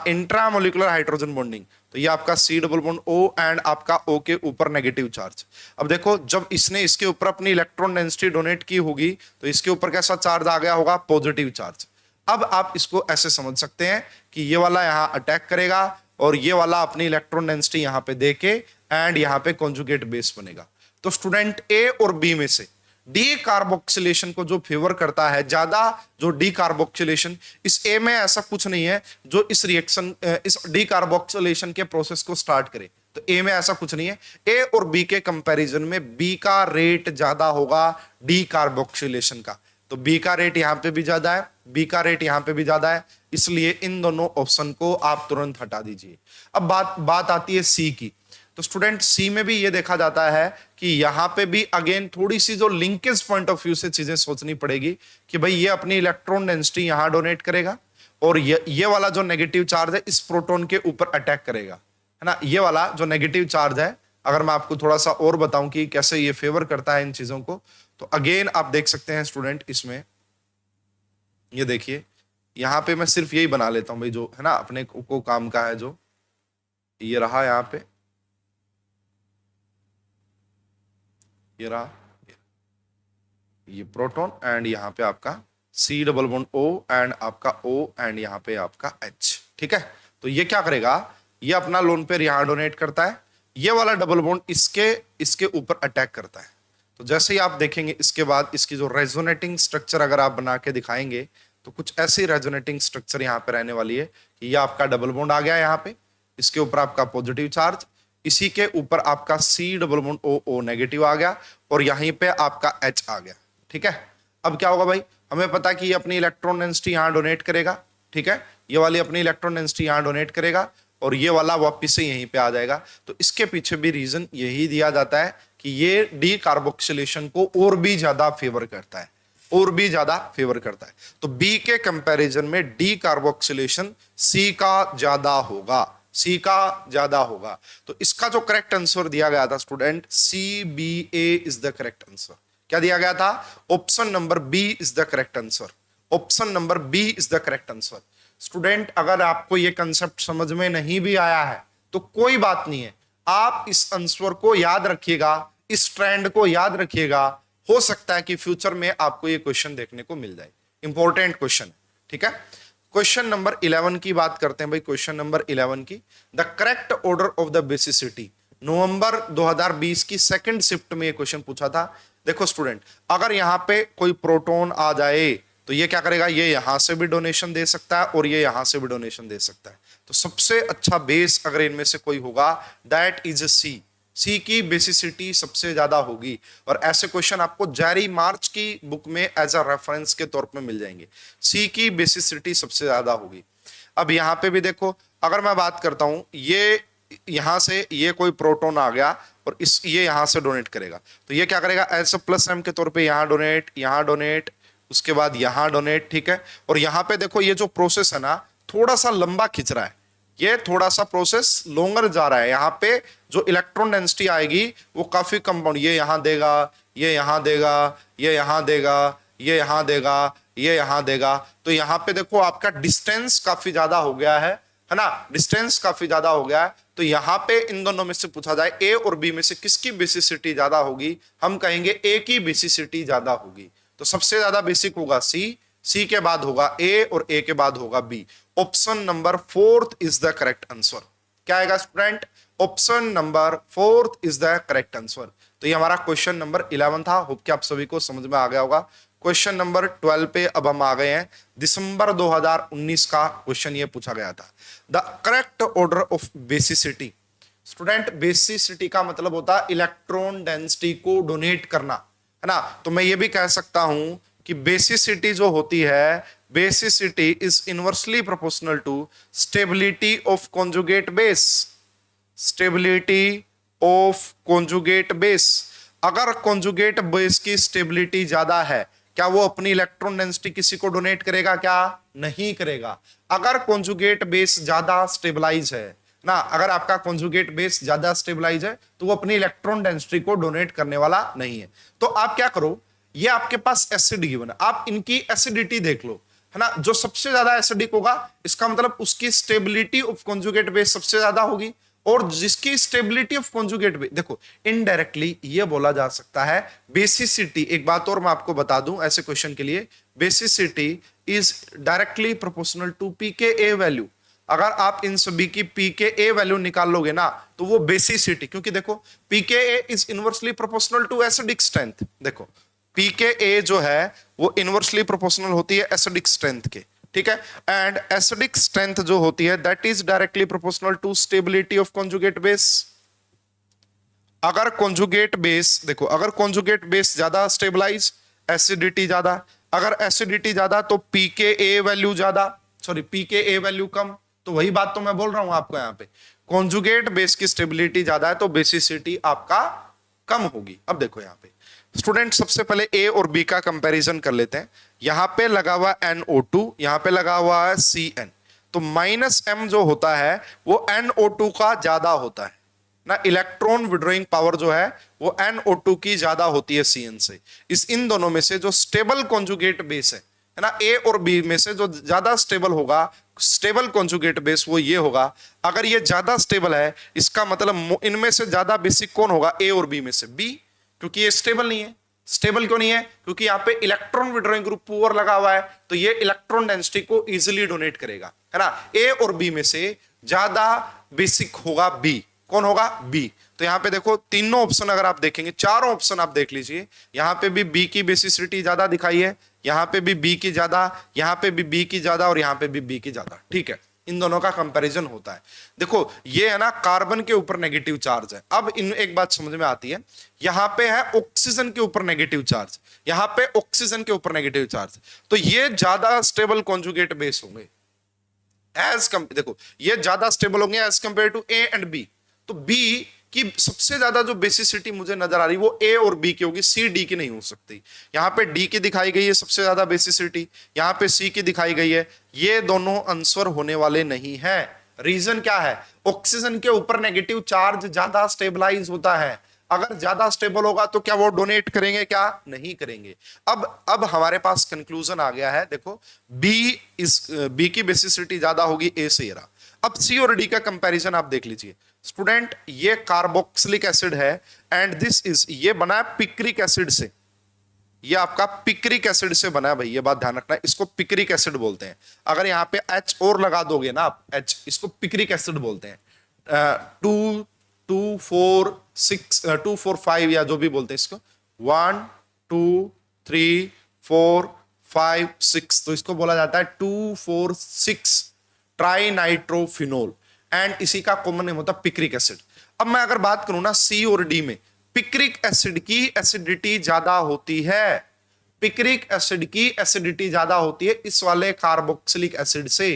इंट्रामोलिकुलर हाइड्रोजन बॉन्डिंग। तो ये आपका C double bond O and आपका O के ऊपर नेगेटिव चार्ज। अब देखो, जब इसने इसके ऊपर अपनी इलेक्ट्रॉन डेंसिटी डोनेट की होगी, तो इसके ऊपर कैसा चार्ज आ गया होगा, पॉजिटिव चार्ज। अब आप इसको ऐसे समझ सकते हैं कि ये वाला यहां अटैक करेगा और ये वाला अपनी इलेक्ट्रॉन डेंसिटी यहां पे देके एंड यहां पे कॉन्जुगेट बेस बनेगा। तो स्टूडेंट ए और बी में से डी कार्बोक्सिलेशन को जो फेवर करता है ज्यादा, जो डी कार्बोक्सिलेशन, इस ए में ऐसा कुछ नहीं है जो इस रिएक्शन इस डी कार्बोक्सिलेशन के प्रोसेस को स्टार्ट करे। तो ए में ऐसा कुछ नहीं है। ए और बी के कंपैरिजन में बी का रेट ज्यादा होगा डी कार्बोक्सिलेशन का। तो बी का रेट यहां पे भी ज्यादा है, बी का रेट यहां पे भी ज्यादा है, इसलिए इन दोनों ऑप्शन को आप तुरंत हटा दीजिए। अब बात आती है सी की। तो स्टूडेंट सी में भी ये देखा जाता है कि यहां पे भी अगेन थोड़ी सी जो लिंकेज पॉइंट ऑफ व्यू से चीजें सोचनी पड़ेगी कि भाई ये अपनी इलेक्ट्रॉन डेंसिटी यहां डोनेट करेगा और ये वाला जो नेगेटिव चार्ज है इस प्रोटॉन के ऊपर अटैक करेगा, है ना। ये वाला जो नेगेटिव चार्ज है, अगर मैं आपको थोड़ा सा और बताऊं कि कैसे ये फेवर करता है इन चीजों को, तो अगेन आप देख सकते हैं स्टूडेंट, इसमें ये देखिए, यहां पे मैं सिर्फ यही बना लेता हूं भाई, जो है ना अपने को काम का है, जो ये रहा यहां पे, ये रहा ये प्रोटॉन एंड यहाँ पे आपका C double bond O and आपका O एंड यहाँ पे आपका H, ठीक है। तो ये क्या करेगा, ये अपना लोन पेयर यहाँ डोनेट करता है, ये वाला डबल बॉन्ड इसके ऊपर अटैक करता है। तो जैसे ही आप देखेंगे इसके बाद इसकी जो रेजोनेटिंग स्ट्रक्चर अगर आप बना के दिखाएंगे, तो कुछ ऐसी रेजोनेटिंग स्ट्रक्चर यहाँ पे रहने वाली है कि ये आपका डबल बॉन्ड आ गया यहाँ पे, इसके ऊपर आपका पॉजिटिव चार्ज, इसी के ऊपर आपका C double bond O negative आ गया और यहीं पे आपका H आ गया, ठीक है। अब क्या होगा भाई, हमें पता कि ये अपनी इलेक्ट्रॉन डेंसिटी यहां डोनेट करेगा, ठीक है, ये वाली अपनी इलेक्ट्रॉन डेंसिटी यहां डोनेट करेगा और ये वाला वापस से यहीं पे आ जाएगा। तो इसके पीछे भी रीजन यही दिया जाता है कि ये डी कार्बोक्सिलेशन को और भी ज्यादा फेवर करता है, और भी ज्यादा फेवर करता है। तो बी के कंपैरिजन में डी कार्बोक्सिलेशन सी का ज्यादा होगा, सी का ज्यादा होगा। तो इसका जो करेक्ट आंसर दिया गया था student, CBA is the correct answer. क्या दिया गया था, option number B is the correct answer, option number B is the correct answer. Student अगर आपको ये कंसेप्ट समझ में नहीं भी आया है तो कोई बात नहीं है, आप इस आंसर को याद रखिएगा, इस ट्रेंड को याद रखिएगा, हो सकता है कि फ्यूचर में आपको ये क्वेश्चन देखने को मिल जाए, इंपॉर्टेंट क्वेश्चन, ठीक है। क्वेश्चन नंबर 11 की बात करते हैं भाई, क्वेश्चन नंबर 11 की, the correct order of the basicity. नवंबर 2020 की सेकंड शिफ्ट में ये क्वेश्चन पूछा था। देखो स्टूडेंट, अगर यहां पे कोई प्रोटॉन आ जाए तो ये क्या करेगा, ये यहां से भी डोनेशन दे सकता है और ये यहां से भी डोनेशन दे सकता है। तो सबसे अच्छा बेस अगर इनमें से कोई होगा, दैट इज सी की बेसिसिटी सबसे ज्यादा होगी। और ऐसे क्वेश्चन आपको जेरी मार्च की बुक में एज अ रेफरेंस के तौर पे मिल जाएंगे, सी की बेसिसिटी सबसे ज्यादा होगी। अब यहां पे भी देखो, अगर मैं बात करता हूं, ये यहां से ये कोई प्रोटॉन आ गया और ये यहां से डोनेट करेगा, तो ये क्या करेगा, एज अ प्लस एम के तौर पे यहां डोनेट, उसके बाद यहां डोनेट, ठीक है। और यहां पे देखो ये जो प्रोसेस है ना, थोड़ा सा लंबा खिंच रहा है, ये थोड़ा सा प्रोसेस लॉन्गर जा रहा है। यहाँ पे जो इलेक्ट्रॉन डेंसिटी आएगी वो काफी कंपाउंड, ये यहां देगा, ये यहां देगा, ये यहां देगा, ये यहां देगा, ये यहां देगा। तो यहाँ पे देखो आपका डिस्टेंस काफी ज्यादा हो गया है ना, डिस्टेंस काफी ज्यादा हो गया है। तो यहाँ पे इन दोनों में से पूछा जाए ए और बी में से किसकी बेसिसिटी ज्यादा होगी, हम कहेंगे ए की बेसिसिटी ज्यादा होगी। तो सबसे ज्यादा बेसिक होगा सी के बाद होगा ए और ए के बाद होगा B. Option number 4 is the correct answer. क्या आएगा student, option number 4 is the correct answer. तो ये हमारा क्वेश्चन नंबर 11 था, होप कि आप सभी को समझ में आ गया होगा। क्वेश्चन नंबर 12 पे अब हम आ गए हैं। दिसंबर 2019 का क्वेश्चन ये पूछा गया था, the correct order of basicity. Student basicity का मतलब होता है इलेक्ट्रॉन डेंसिटी को डोनेट करना, है ना। तो मैं ये भी कह सकता हूं कि बेसिसिटी जो होती है, basicity is inversely proportional to stability of conjugate base, stability of conjugate base. अगर कॉन्जुगेट बेस की स्टेबिलिटी ज्यादा है, क्या वो अपनी इलेक्ट्रॉन डेंसिटी किसी को डोनेट करेगा? क्या नहीं करेगा। अगर कॉन्जुगेट बेस ज्यादा स्टेबलाइज है ना, अगर आपका कॉन्जुगेट बेस ज्यादा स्टेबलाइज है तो वो अपनी इलेक्ट्रॉन डेंसिटी को डोनेट करने वाला नहीं है। तो आप क्या करो, ये आपके पास एसिड गिवन है, आप इनकी एसिडिटी देख लो, है ना। जो सबसे ज्यादा एसिडिक होगा इसका मतलब उसकी स्टेबिलिटी ऑफ कॉन्जुगेट बेस सबसे ज्यादा होगी, और जिसकी स्टेबिलिटी ऑफ कॉन्जुगेट बेस, देखो इनडायरेक्टली ये बोला जा सकता है बेसिसिटी। एक बात और मैं आपको बता दूं ऐसे क्वेश्चन के लिए, basicity is directly proportional to pKa value. अगर आप इन सभी की pKa वैल्यू निकाल लोगे ना तो वो बेसिसिटी, क्योंकि देखो pKa is inversely proportional to acidic strength. देखो pKa जो है वो इनवर्सली प्रोपोर्शनल होती है एसिडिक स्ट्रेंथ के, ठीक है। एंड एसिडिक स्ट्रेंथ जो होती है that is directly proportional to stability of conjugate base. अगर कॉन्जुगेट बेस, देखो अगर कॉन्जुगेट बेस ज्यादा स्टेबलाइज, एसिडिटी ज्यादा, अगर एसिडिटी ज्यादा तो pKa वैल्यू ज्यादा, सॉरी pKa वैल्यू कम। तो वही बात तो मैं बोल रहा हूं आपको, यहां पे कॉन्जुगेट बेस की स्टेबिलिटी ज्यादा है तो बेसिसिटी आपका कम होगी। अब देखो यहां पे स्टूडेंट, सबसे पहले ए और बी का कंपैरिजन कर लेते हैं। यहां पे लगा हुआ NO2, यहां पे लगा हुआ है Cn, तो -m जो होता है वो NO2 का ज्यादा होता है ना। इलेक्ट्रॉन विड्रॉइंग पावर जो है वो NO2 की ज्यादा होती है Cn से। इन दोनों में से जो स्टेबल कॉन्जुगेट बेस है ना, ए और बी में से जो ज्यादा स्टेबल होगा, स्टेबल कॉन्जुगेट बेस वो ये होगा। अगर ये ज्यादा स्टेबल है इसका मतलब इनमें से ज्यादा बेसिक कौन होगा? ए और बी में से बी, क्योंकि ये स्टेबल नहीं है। स्टेबल क्यों नहीं है? क्योंकि यहाँ पे इलेक्ट्रॉन विड्रॉइंग ग्रुप पुअर लगा हुआ है, तो ये इलेक्ट्रॉन डेंसिटी को इजीली डोनेट करेगा, है ना। ए और बी में से ज्यादा बेसिक होगा बी। कौन होगा? बी। तो यहाँ पे देखो तीनों ऑप्शन अगर आप देखेंगे, चारों ऑप्शन आप देख लीजिए, यहाँ पे भी बी की बेसिसिटी ज्यादा दिखाई है, यहाँ पे भी बी की ज्यादा, यहाँ पे भी बी की ज्यादा, और यहाँ पे भी बी की ज्यादा, ठीक है। इन दोनों का कंपैरिजन होता है। देखो ये है ना, कार्बन के ऊपर नेगेटिव चार्ज है। अब इन एक बात समझ में आती है, यहां पे है ऑक्सीजन के ऊपर नेगेटिव चार्ज, यहां पे ऑक्सीजन के ऊपर नेगेटिव चार्ज, तो ये ज्यादा स्टेबल कॉन्जुगेट बेस होंगे देखो ये ज्यादा स्टेबल होंगे as compare to A and B. तो बी की सबसे ज्यादा जो बेसिसिटी मुझे नजर आ रही वो ए और बी की होगी, सी डी की नहीं हो सकती। यहां पे डी की दिखाई गई है सबसे ज्यादा बेसिसिटी, यहां पे सी की दिखाई गई है। ये दोनों आंसर होने वाले नहीं है। रीजन क्या है? ऑक्सीजन के ऊपर नेगेटिव चार्ज ज्यादा स्टेबलाइज होता है। अगर ज्यादा स्टेबल होगा तो क्या वो डोनेट करेंगे? क्या नहीं करेंगे। अब हमारे पास कंक्लूजन आ गया है। देखो बी की बेसिसिटी ज्यादा होगी ए से। अब सी और डी का कंपैरिजन आप देख लीजिए स्टूडेंट, ये कार्बोक्सिलिक एसिड है एंड दिस इज, ये बना है पिक्रिक एसिड से, ये आपका पिक्रिक एसिड से बना है भाई, ये बात ध्यान रखना है, इसको पिक्रिक एसिड बोलते हैं। अगर यहां पे H और लगा दोगे ना आप, H, इसको पिक्रिक एसिड बोलते हैं। 2, 4, 6, 2, 4, 5 या जो भी बोलते हैं इसको, 1, 2, 3, 4, 5, 6, तो इसको बोला जाता है 2,4,6 ट्राइनाइट्रोफिनोल, एंड इसी का कॉमन नेम होता है पिक्रिक एसिड। अब मैं अगर बात करूं ना सी और डी में, पिक्रिक एसिड की एसिडिटी ज्यादा होती है, पिक्रिक एसिड की एसिडिटी ज्यादा होती है इस वाले कार्बोक्सिलिक एसिड से।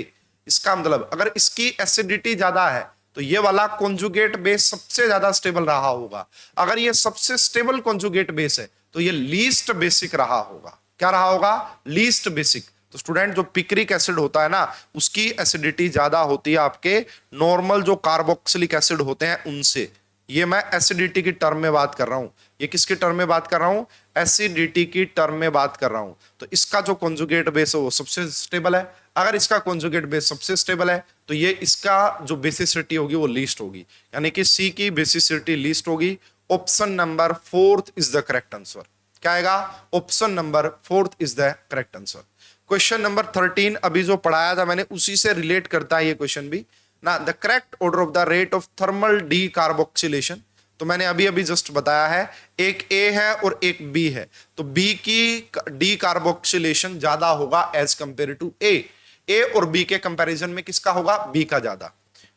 इसका मतलब अगर इसकी एसिडिटी ज्यादा है तो ये वाला कॉन्जुगेट बेस सबसे ज्यादा स्टेबल रहा होगा। अगर ये सबसे स्टेबल कॉन्जुगेट बेस है तो ये लीस्ट बेसिक रहा होगा। क्या रहा होगा? Least basic. तो स्टूडेंट जो पिक्रिक एसिड होता है ना उसकी एसिडिटी ज्यादा होती है आपके नॉर्मल जो कार्बोक्सिलिक एसिड होते हैं उनसे। ये मैं एसिडिटी की टर्म में बात कर रहा हूं। ये किसकी टर्म में बात कर रहा हूं? एसिडिटी की टर्म में बात कर रहा हूं। तो इसका जो कॉन्जुगेट बेस है वो सबसे स्टेबल है। अगर इसका कॉन्जुगेट बेस सबसे स्टेबल है तो ये इसका जो बेसिसिटी होगी वो लीस्ट होगी, यानी कि सी की बेसिसिटी लीस्ट होगी। Option number 4 is the correct answer. क्या आएगा? Option number 4 is the correct answer. Question number 13 अभी जो पढ़ाया था मैंने उसी से रिलेट करता है ये क्वेश्चन भी ना। The correct order of the rate of thermal D carboxylation, तो मैंने अभी अभी जस्ट बताया है, एक ए है और एक बी है, तो बी की डी कार्बोक्सिलेशन ज्यादा होगा एज कंपेयर टू ए और बी के कंपैरिजन में किसका होगा? बी का ज्यादा।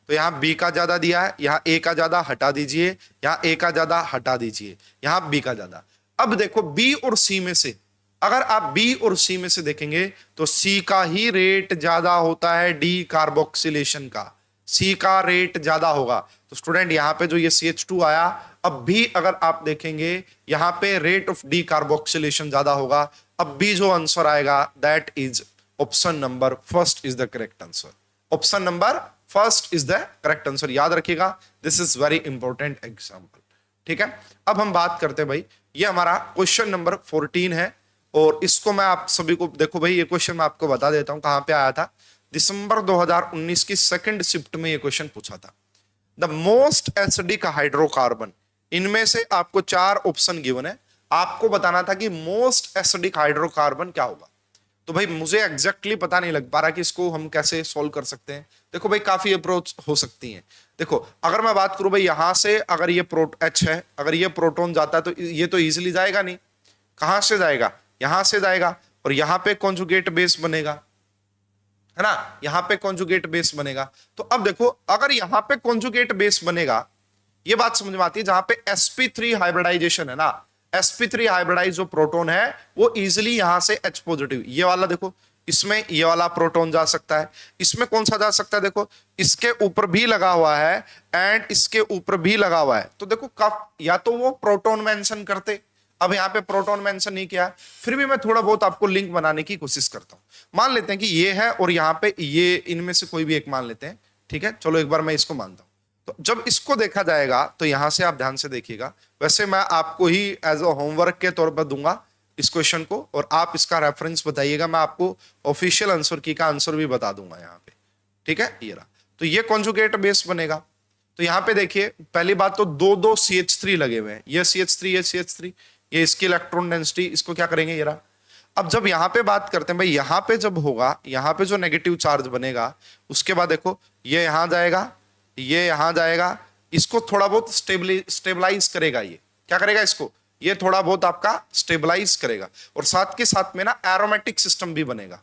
तो यहां बी का ज्यादा दिया है, यहां ए का ज्यादा हटा दीजिए, यहां ए का ज्यादा हटा दीजिए, यहां बी का ज्यादा। अब देखो बी और सी में से, अगर आप बी और सी में से देखेंगे तो सी का ही रेट ज्यादा होता है डी कार्बोक्सिलेशन का, सी का रेट ज्यादा होगा। तो स्टूडेंट यहां पे जो ये CH2 आया, अब भी अगर आप देखेंगे यहां पे रेट ऑफ डी कार्बोक्सिलेशन ज्यादा होगा। अब भी जो आंसर आएगा that is option number first is the correct answer. Option number first is the correct answer, याद रखिएगा, this is very important example. ठीक है, अब हम बात करते हैं भाई, ये हमारा क्वेश्चन नंबर 14 है और इसको मैं आप सभी को देखो भाई, ये क्वेश्चन मैं आपको बता देता हूं कहां पे आया था। दिसंबर 2019 की सेकंड शिफ्ट में ये क्वेश्चन पूछा था। द मोस्ट एसिडिक हाइड्रोकार्बन, इनमें से आपको 4 ऑप्शन गिवन है, आपको बताना था कि मोस्ट एसिडिक हाइड्रोकार्बन क्या होगा। तो भाई मुझे एग्जैक्टली पता नहीं लग पा रहा कि इसको हम कैसे सोल्व कर सकते हैं। देखो भाई काफी अप्रोच हो सकती हैं। देखो अगर मैं बात करूं भाई यहां से, अगर ये H है, अगर ये प्रोटॉन जाता है तो ये तो इजीली जाएगा नहीं, कहां से जाएगा, यहां से जाएगा, और यहां पे कॉन्जुगेट बेस बनेगा, है ना, यहां पे कॉन्जुगेट बेस बनेगा। तो अब देखो अगर यहां पे कॉन्जुगेट बेस बनेगा, ये बात समझ में आती है, जहां पे sp3 हाइब्रिडाइजेशन है ना, sp3 हाइब्रिडाइज जो प्रोटॉन है वो इजीली यहां से H पॉजिटिव, ये वाला देखो, इसमें ये वाला प्रोटॉन जा सकता है, इसमें कौन सा जा सकता है, देखो इसके ऊपर भी लगा हुआ है एंड इसके ऊपर भी लगा हुआ है। तो देखो या तो वो प्रोटॉन मेंशन करते, अब यहाँ पे प्रोटॉन मेंशन नहीं किया, फिर भी मैं थोड़ा बहुत आपको लिंक बनाने की कोशिश करता हूं। मान लेते हैं कि ये है और यहाँ पे ये, इनमें से कोई भी एक मान लेते हैं। ठीक है, चलो एक बार मैं इसको मानता हूं। तो जब इसको देखा जाएगा तो यहां से आप ध्यान से देखिएगा, वैसे मैं आपको ही एज अ होमवर्क के तौर पर दूंगा इस क्वेश्चन को, और आप इसका रेफरेंस बताइएगा, मैं आपको ऑफिशियल आंसर की का आंसर भी बता दूंगा यहाँ पे। ठीक है, ये रहा, तो ये कॉन्जुगेट बेस बनेगा। तो यहाँ पे देखिए पहली बात तो दो CH3 लगे हुए हैं, ये CH3, ये CH3, ये इसकी इलेक्ट्रॉन डेंसिटी, इसको क्या करेंगे, ये रहा। अब जब यहाँ पे बात करते हैं भाई, यहाँ पे जब होगा, यहाँ पे जो नेगेटिव चार्ज बनेगा, उसके बाद देखो ये यहां जाएगा, ये यहां जाएगा, इसको थोड़ा बहुत स्टेबलाइज करेगा, ये क्या करेगा, इसको ये थोड़ा बहुत आपका स्टेबलाइज करेगा, और साथ के साथ में ना एरोमेटिक सिस्टम भी बनेगा।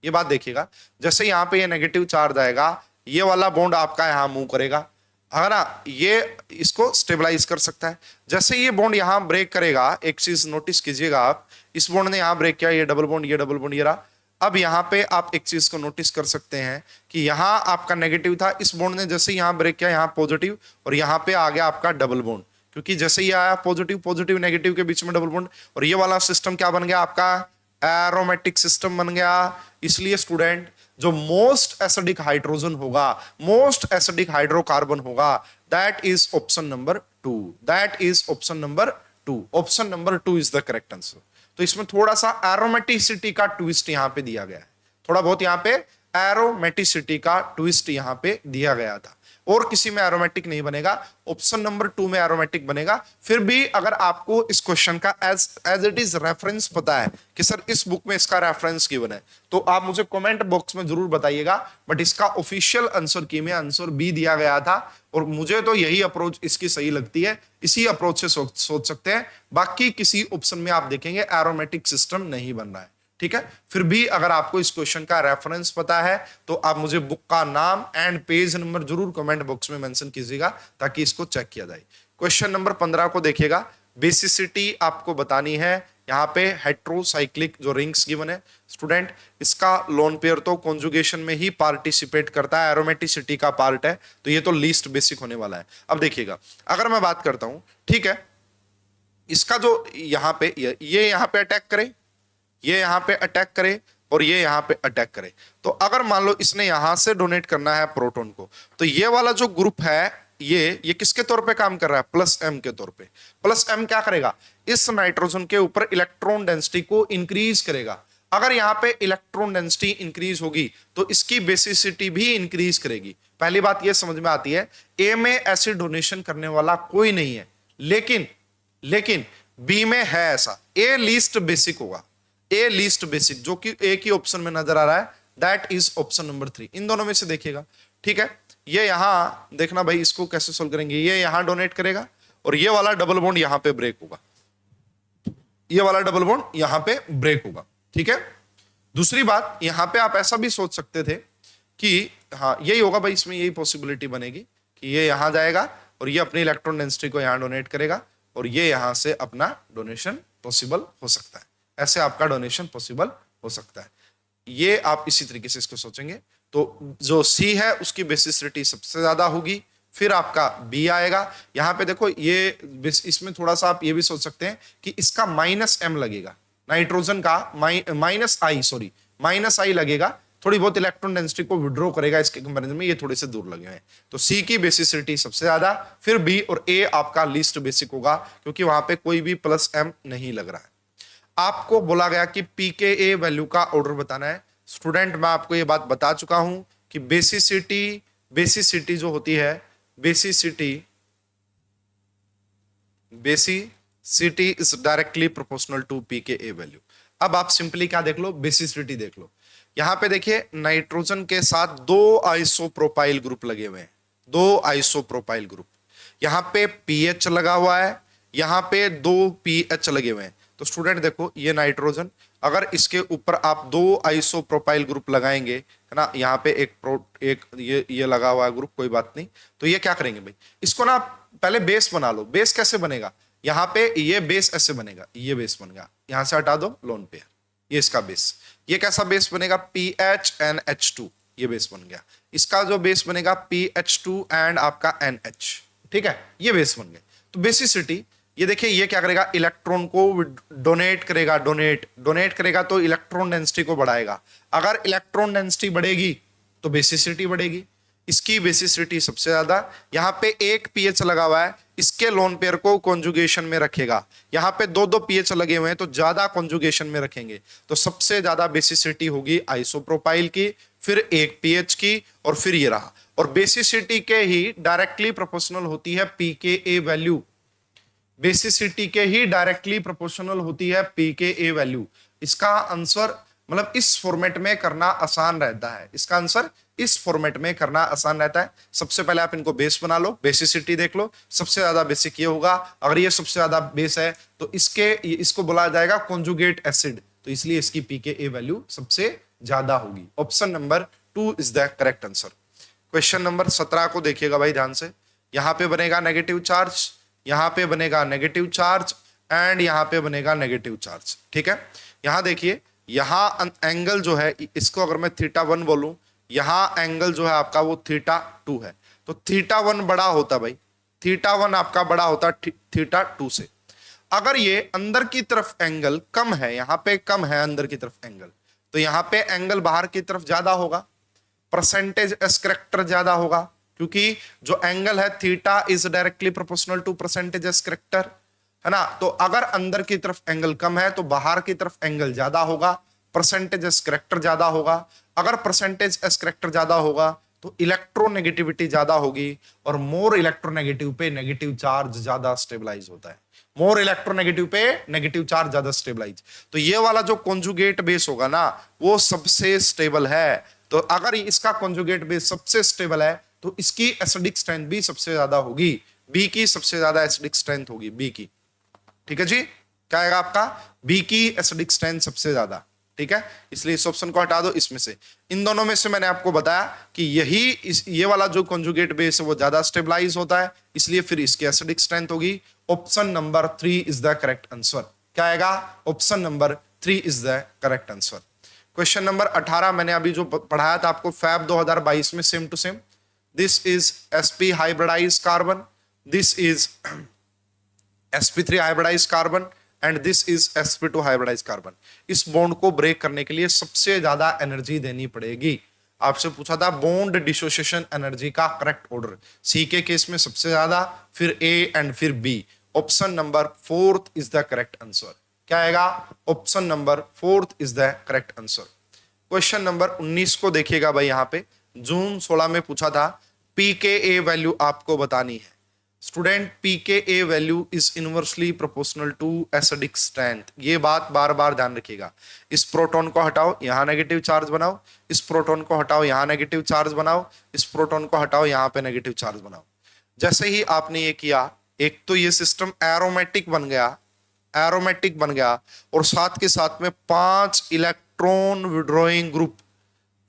ये बात देखिएगा, जैसे यहाँ पे ये नेगेटिव चार्ज आएगा, ये वाला बॉन्ड आपका यहां मूव करेगा, है ना, ये इसको स्टेबलाइज कर सकता है। जैसे ये बॉन्ड यहां ब्रेक करेगा, एक चीज नोटिस कीजिएगा आप, इस बॉन्ड ने यहां ब्रेक किया, ये डबल बॉन्ड, ये डबल बॉन्ड, ये रहा। अब यहां पे आप एक चीज को नोटिस कर सकते हैं कि यहां आपका नेगेटिव था, इस बॉन्ड ने जैसे यहां ब्रेक किया, यहां पॉजिटिव, और यहां पे आ गया आपका डबल बॉन्ड, क्योंकि जैसे ये आया पॉजिटिव पॉजिटिव नेगेटिव के बीच में डबल बॉन्ड, और ये वाला सिस्टम क्या बन गया आपका, एरोमेटिक सिस्टम बन गया। इसलिए स्टूडेंट जो मोस्ट एसिडिक हाइड्रोजन होगा, मोस्ट एसिडिक हाइड्रोकार्बन होगा, that is option number 2, that is option number 2, option number 2 is the correct answer. तो इसमें थोड़ा सा एरोमेटिसिटी का ट्विस्ट यहां पे दिया गया है, थोड़ा बहुत यहां पे एरोमेटिसिटी का ट्विस्ट यहां पे दिया गया था, और किसी में एरोमेटिक नहीं बनेगा, ऑप्शन नंबर 2 में एरोमेटिक बनेगा। फिर भी अगर आपको इस क्वेश्चन का एज इट इज रेफरेंस पता है कि सर इस बुक में इसका रेफरेंस गिवन है, तो आप मुझे कमेंट बॉक्स में जरूर बताइएगा। बट इसका ऑफिशियल आंसर की में आंसर बी दिया गया था, और मुझे तो यही अप्रोच इसकी सही लगती है, इसी अप्रोच से सोच सकते हैं। बाकी किसी ऑप्शन में आप देखेंगे एरोमेटिक सिस्टम नहीं बन रहा है। ठीक है, फिर भी अगर आपको इस क्वेश्चन का रेफरेंस पता है तो आप मुझे बुक का नाम एंड पेज नंबर जरूर कमेंट बॉक्स में मेंशन कीजिएगा, ताकि इसको चेक किया जाए। क्वेश्चन नंबर 15 को देखिएगा, बेसिसिटी आपको बतानी है। यहाँ पे हेट्रोसाइक्लिक जो रिंग्स गिवन है स्टूडेंट, इसका लोन पेयर तो कॉन्जुगेशन में ही पार्टिसिपेट करता है, एरोमेटिसिटी का पार्ट है, तो ये तो लीस्ट बेसिक होने वाला है। अब देखिएगा, अगर मैं बात करता हूं, ठीक है, इसका जो यहाँ पे ये यहाँ पे अटैक करे, ये यहां पे अटैक करे, और ये यहां पे अटैक करे, तो अगर मान लो इसने यहां से डोनेट करना है प्रोटॉन को, तो ये वाला जो ग्रुप है ये किसके तौर पे काम कर रहा है, प्लस एम के तौर पे। प्लस एम क्या करेगा, इस नाइट्रोजन के ऊपर इलेक्ट्रॉन डेंसिटी को इंक्रीज करेगा। अगर यहां पे इलेक्ट्रॉन डेंसिटी इंक्रीज होगी तो इसकी बेसिसिटी भी इंक्रीज करेगी। पहली बात ये समझ में आती है, ए में ऐसे डोनेशन करने वाला कोई नहीं है, लेकिन बी में है ऐसा, ए लीस्ट बेसिक होगा, ए लीस्ट बेसिक, जो कि एक ही ऑप्शन में नजर आ रहा है, दैट इज ऑप्शन नंबर 3। इन दोनों में से देखिएगा, ठीक है, ये यहां देखना भाई, इसको कैसे सोल्व करेंगे, ये यहां डोनेट करेगा, और ये वाला डबल बॉन्ड यहां पे ब्रेक होगा, ये वाला डबल बॉन्ड यहां पे ब्रेक होगा। ठीक है, दूसरी बात, यहां पे आप ऐसा भी सोच सकते थे कि हाँ यही होगा भाई, इसमें यही पॉसिबिलिटी बनेगी कि ये यहां जाएगा और ये अपनी इलेक्ट्रॉन डेंसिटी को यहां डोनेट करेगा, और ये यहां से अपना डोनेशन पॉसिबल हो सकता है, ऐसे आपका डोनेशन पॉसिबल हो सकता है। ये आप इसी तरीके से इसको सोचेंगे, तो जो सी है उसकी बेसिसिटी सबसे ज्यादा होगी, फिर आपका बी आएगा। यहां पे देखो ये इसमें थोड़ा सा आप ये भी सोच सकते हैं कि इसका -m लगेगा, नाइट्रोजन का माइनस आई लगेगा, थोड़ी बहुत इलेक्ट्रॉन डेंसिटी को विड्रॉ करेगा इसके कंपैरिजन में, ये थोड़े से दूर लगे हैं। तो सी की बेसिसिटी सबसे ज्यादा, फिर बी और ए आपका लीस्ट बेसिक होगा क्योंकि वहां पे कोई भी +m नहीं लग रहा है। आपको बोला गया कि pKa वैल्यू का ऑर्डर बताना है। स्टूडेंट मैं आपको ये बात बता चुका हूं कि बेसिसिटी जो होती है, basicity is directly proportional to pKa value. अब आप सिंपली क्या देख लो, बेसिसिटी देख लो। यहां पे देखिए नाइट्रोजन के साथ 2 आइसोप्रोपाइल ग्रुप लगे हुए हैं, 2 आइसोप्रोपाइल ग्रुप। यहां पे पीएच लगा हुआ है, यहां पे 2 पीएच लगे हुए हैं। तो स्टूडेंट देखो ये नाइट्रोजन, अगर इसके ऊपर आप 2 आइसोप्रोपाइल ग्रुप लगाएंगे, है ना, यहाँ पे एक ये लगा हुआ है ग्रुप, कोई बात नहीं। तो ये क्या करेंगे भाई, इसको ना पहले बेस बना लो। बेस कैसे बनेगा, यहाँ पे ये बेस ऐसे बनेगा, ये बेस बन गया, यहां से हटा दो लोन पेयर, ये इसका बेस। ये कैसा बेस बनेगा, PHNH2, ये बेस बन गया। इसका जो बेस बनेगा PH2 एंड आपका NH, ठीक है, ये बेस बन गए। तो बेसिसिटी ये देखिए, ये क्या करेगा, इलेक्ट्रॉन को डोनेट करेगा, डोनेट करेगा तो इलेक्ट्रॉन डेंसिटी को बढ़ाएगा। अगर इलेक्ट्रॉन डेंसिटी बढ़ेगी तो बेसिसिटी बढ़ेगी। इसकी बेसिसिटी सबसे ज्यादा। यहां पे एक पीएच लगा हुआ है, इसके लोन पेयर को कॉन्जुगेशन में रखेगा। यहां पे 2 पीएच लगे हुए हैं तो ज्यादा कॉन्जुगेशन में रखेंगे, तो सबसे ज्यादा बेसिसिटी होगी आइसोप्रोपाइल की, फिर एक पीएच की, और फिर ये रहा। और बेसिसिटी के ही डायरेक्टली प्रोपोर्शनल होती है pKa वैल्यू, बेसिसिटी के ही डायरेक्टली प्रोपोर्शनल होती है pKa वैल्यू। इसका आंसर मतलब इस फॉर्मेट में करना आसान रहता है, इसका आंसर इस फॉर्मेट में करना आसान रहता है। सबसे पहले आप इनको बेस बना लो, बेसिसिटी देख लो, सबसे ज्यादा बेसिक ये होगा। अगर ये सबसे ज्यादा बेस है तो इसको बोला जाएगा कॉन्जुगेट एसिड, तो इसलिए इसकी pKa वैल्यू सबसे ज्यादा होगी। Option number 2 is the correct answer. Question number 17 को देखिएगा भाई ध्यान से। यहां पे बनेगा नेगेटिव चार्ज, यहां पे बनेगा नेगेटिव चार्ज एंड यहां पे बनेगा नेगेटिव चार्ज, ठीक है। यहां देखिए, यहां एंगल जो है, इसको अगर मैं θ1 बोलूं, यहां एंगल जो है आपका वो θ2 है। तो θ1 बड़ा होता भाई, θ1 आपका बड़ा होता θ2 से। अगर ये अंदर की तरफ एंगल कम है, यहां पे कम है अंदर की तरफ एंगल, तो यहां पे एंगल बाहर की तरफ ज्यादा होगा, परसेंटेज एस करेक्टर ज्यादा होगा, क्योंकि जो एंगल है theta is directly proportional to percentage S character, है ना। तो अगर अंदर की तरफ एंगल कम है तो बाहर की तरफ एंगल ज्यादा होगा, परसेंटेज एस करेक्टर ज्यादा होगा। अगर परसेंटेज एस करेक्टर ज्यादा होगा तो इलेक्ट्रोनेगेटिविटी ज्यादा होगी, और मोर इलेक्ट्रोनेगेटिव पे नेगेटिव चार्ज ज्यादा स्टेबलाइज होता है, मोर इलेक्ट्रोनेगेटिव पे नेगेटिव चार्ज ज्यादा स्टेबलाइज। तो ये वाला जो कॉन्जुगेट बेस होगा ना, वो सबसे स्टेबल है। तो अगर इसका कॉन्जुगेट बेस सबसे स्टेबल है तो इसकी एसिडिक स्ट्रेंथ भी सबसे ज्यादा होगी, बी की सबसे ज्यादा एसिडिक स्ट्रेंथ होगी, बी की, ठीक है जी। क्या आएगा आपका, बी की एसिडिक स्ट्रेंथ सबसे ज्यादा, ठीक है। इसलिए इस ऑप्शन को हटा दो। इसमें से इन दोनों में से मैंने आपको बताया कि ये वाला जो कॉन्जुगेट बेस है वो ज्यादा स्टेबलाइज होता है, इसलिए फिर इसकी एसिडिक स्ट्रेंथ होगी। Option number 3 is the correct answer. क्या आएगा, option number 3 is the correct answer. Question number 18 मैंने अभी जो पढ़ाया था आपको फैब 2022 में, same to same. This is sp hybridized carbon, this is sp3 hybridized carbon and this is sp2 hybridized carbon। इस बॉन्ड को ब्रेक करने के लिए सबसे ज्यादा एनर्जी देनी पड़ेगी। आपसे पूछा था बॉन्ड डिसोसिएशन एनर्जी का करेक्ट ऑर्डर, सी के केस में सबसे ज्यादा, फिर ए एंड फिर B. Option number 4 is the correct answer. क्या आएगा, option number 4 is the correct answer. Question number 19 को देखिएगा भाई, यहां पे जून 16 में पूछा था pKa वैल्यू आपको बतानी है। Student pKa value is inversely proportional to acidic strength, ये बात बार बार ध्यान रखिएगा। इस प्रोटॉन को हटाओ, यहां नेगेटिव चार्ज बनाओ, इस प्रोटॉन को हटाओ, यहां नेगेटिव चार्ज बनाओ, इस प्रोटॉन को हटाओ, यहां पे नेगेटिव चार्ज बनाओ। जैसे ही आपने ये किया, एक तो ये सिस्टम एरोमेटिक बन गया, एरोमेटिक बन गया, और साथ के साथ में 5 electron withdrawing group,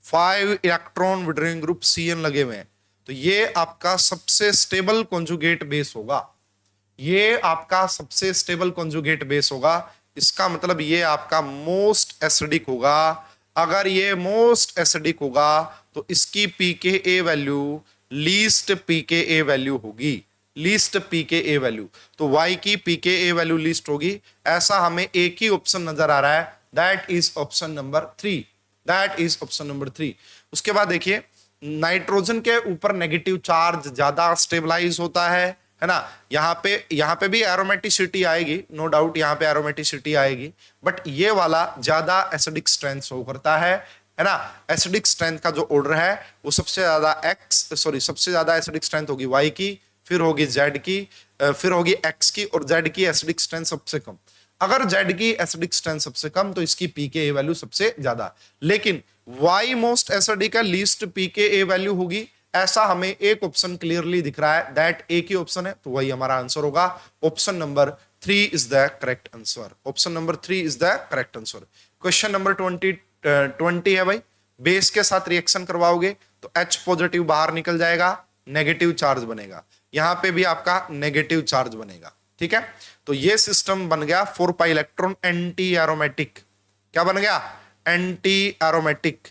5 electron withdrawing group CN लगे हुए हैं। तो ये आपका सबसे स्टेबल कॉन्जुगेट बेस होगा, ये आपका सबसे स्टेबल कॉन्जुगेट बेस होगा। इसका मतलब ये आपका मोस्ट एसिडिक होगा। अगर ये मोस्ट एसिडिक होगा तो इसकी pKa वैल्यू लीस्ट पीके वैल्यू होगी, लीस्ट पीके वैल्यू। तो y की पीके वैल्यू लीस्ट होगी, ऐसा हमें एक ही ऑप्शन नजर आ रहा है, that is option number 3, that is option number 3। उसके बाद देखिए नाइट्रोजन के ऊपर नेगेटिव चार्ज ज्यादा स्टेबलाइज होता है ना। यहाँ पे भी एरोमेटिसिटी आएगी, नो डाउट यहाँ पे एरोमेटिसिटी आएगी, बट ये वाला ज्यादा एसिडिक स्ट्रेंथ शो करता है ना। एसिडिक स्ट्रेंथ का जो ऑर्डर है वो सबसे ज्यादा एसिडिक स्ट्रेंथ होगी y की, फिर होगी z की, फिर होगी x की, और z की एसिडिक स्ट्रेंथ सबसे कम। अगर z की एसिडिक स्ट्रेंथ सबसे कम तो इसकी पीके वैल्यू सबसे ज्यादा, लेकिन y मोस्ट एसिडिक है, लीस्ट पीके वैल्यू होगी, ऐसा हमें एक ऑप्शन क्लियरली दिख रहा है, दैट एक ही ऑप्शन है, तो वही हमारा आंसर होगा। Option number 3 is the correct answer, option number 3 is the correct answer. Question number 20 है भाई, बेस के साथ रिएक्शन करवाओगे तो H पॉजिटिव बाहर निकल जाएगा, नेगेटिव चार्ज बनेगा, यहां पे भी आपका नेगेटिव चार्ज बनेगा, ठीक है। तो ये सिस्टम बन गया 4 पाई इलेक्ट्रॉन एंटी एरोमेटिक। क्या बन गया? Anti aromatic.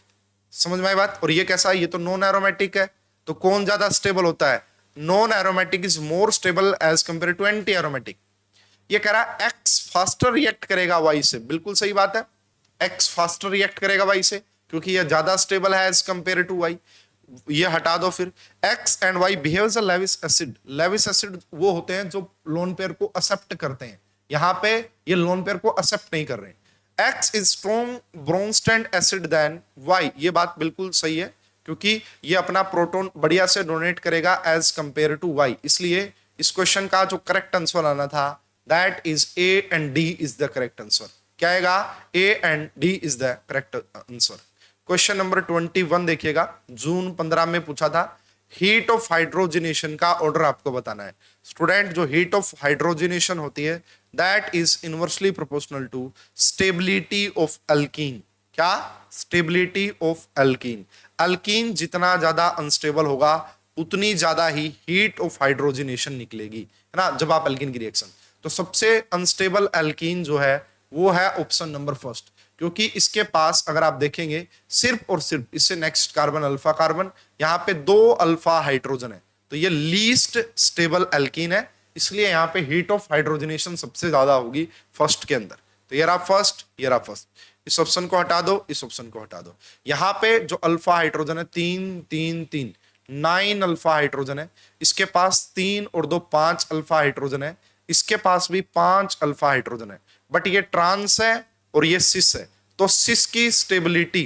समझ में आई बात? और ये कैसा है? ये तो नॉन एरोमेटिक है, तो कौन ज्यादा स्टेबल होता है? Non aromatic is more stable as compare to anti aromatic. ये कह रहा है एक्स फास्टर रिएक्ट करेगा वाई से, बिल्कुल सही बात है, एक्स फास्टर रिएक्ट करेगा वाई से, क्योंकि ये ज्यादा स्टेबल है एज कंपेयर टू वाई। ये हटा दो, फिर X and Y behaves a Lewis acid. Lewis acid वो होते हैं जो लोन पेयर को एक्सेप्ट करते हैं, यहां पे ये लोन पेयर को एक्सेप्ट नहीं कर रहे। X is strong Bronsted acid than Y, ये बात बिल्कुल सही है, क्योंकि ये अपना प्रोटॉन बढ़िया से डोनेट करेगा एज कंपेयर टू वाई। इसलिए इस क्वेश्चन का जो करेक्ट आंसर आना था, that is A and D is the correct answer. क्या आएगा? A and D is the correct answer. Question number 21 देखिएगा, जून 15 में पूछा था, हीट ऑफ हाइड्रोजनेशन का ऑर्डर आपको बताना है। स्टूडेंट, जो हीट ऑफ हाइड्रोजनेशन होती है that is inversely proportional to stability of alkene. क्या? Stability of alkene. अल्कीन जितना ज्यादा अनस्टेबल होगा उतनी ज्यादा ही हीट ऑफ हाइड्रोजनेशन निकलेगी, है ना, जब आप अल्कीन की रिएक्शन। तो सबसे अनस्टेबल अल्कीन जो है वो है ऑप्शन नंबर फर्स्ट, क्योंकि इसके पास अगर आप देखेंगे सिर्फ और सिर्फ इससे नेक्स्ट कार्बन अल्फा कार्बन, यहां पे 2 अल्फा हाइड्रोजन है, तो ये लीस्ट स्टेबल अल्कीन है, इसलिए यहां पे हीट ऑफ हाइड्रोजनेशन सबसे ज्यादा होगी फर्स्ट के अंदर। तो ये रहा फर्स्ट, ये रहा फर्स्ट, इस ऑप्शन को हटा दो, इस ऑप्शन को हटा दो। यहां पे जो अल्फा हाइड्रोजन है 3 3 3 9 अल्फा हाइड्रोजन है, इसके पास 3 और 2 5 अल्फा हाइड्रोजन है, इसके पास भी 5 अल्फा हाइड्रोजन है, बट ये ट्रांस है और ये सिस है, तो सिस की स्टेबिलिटी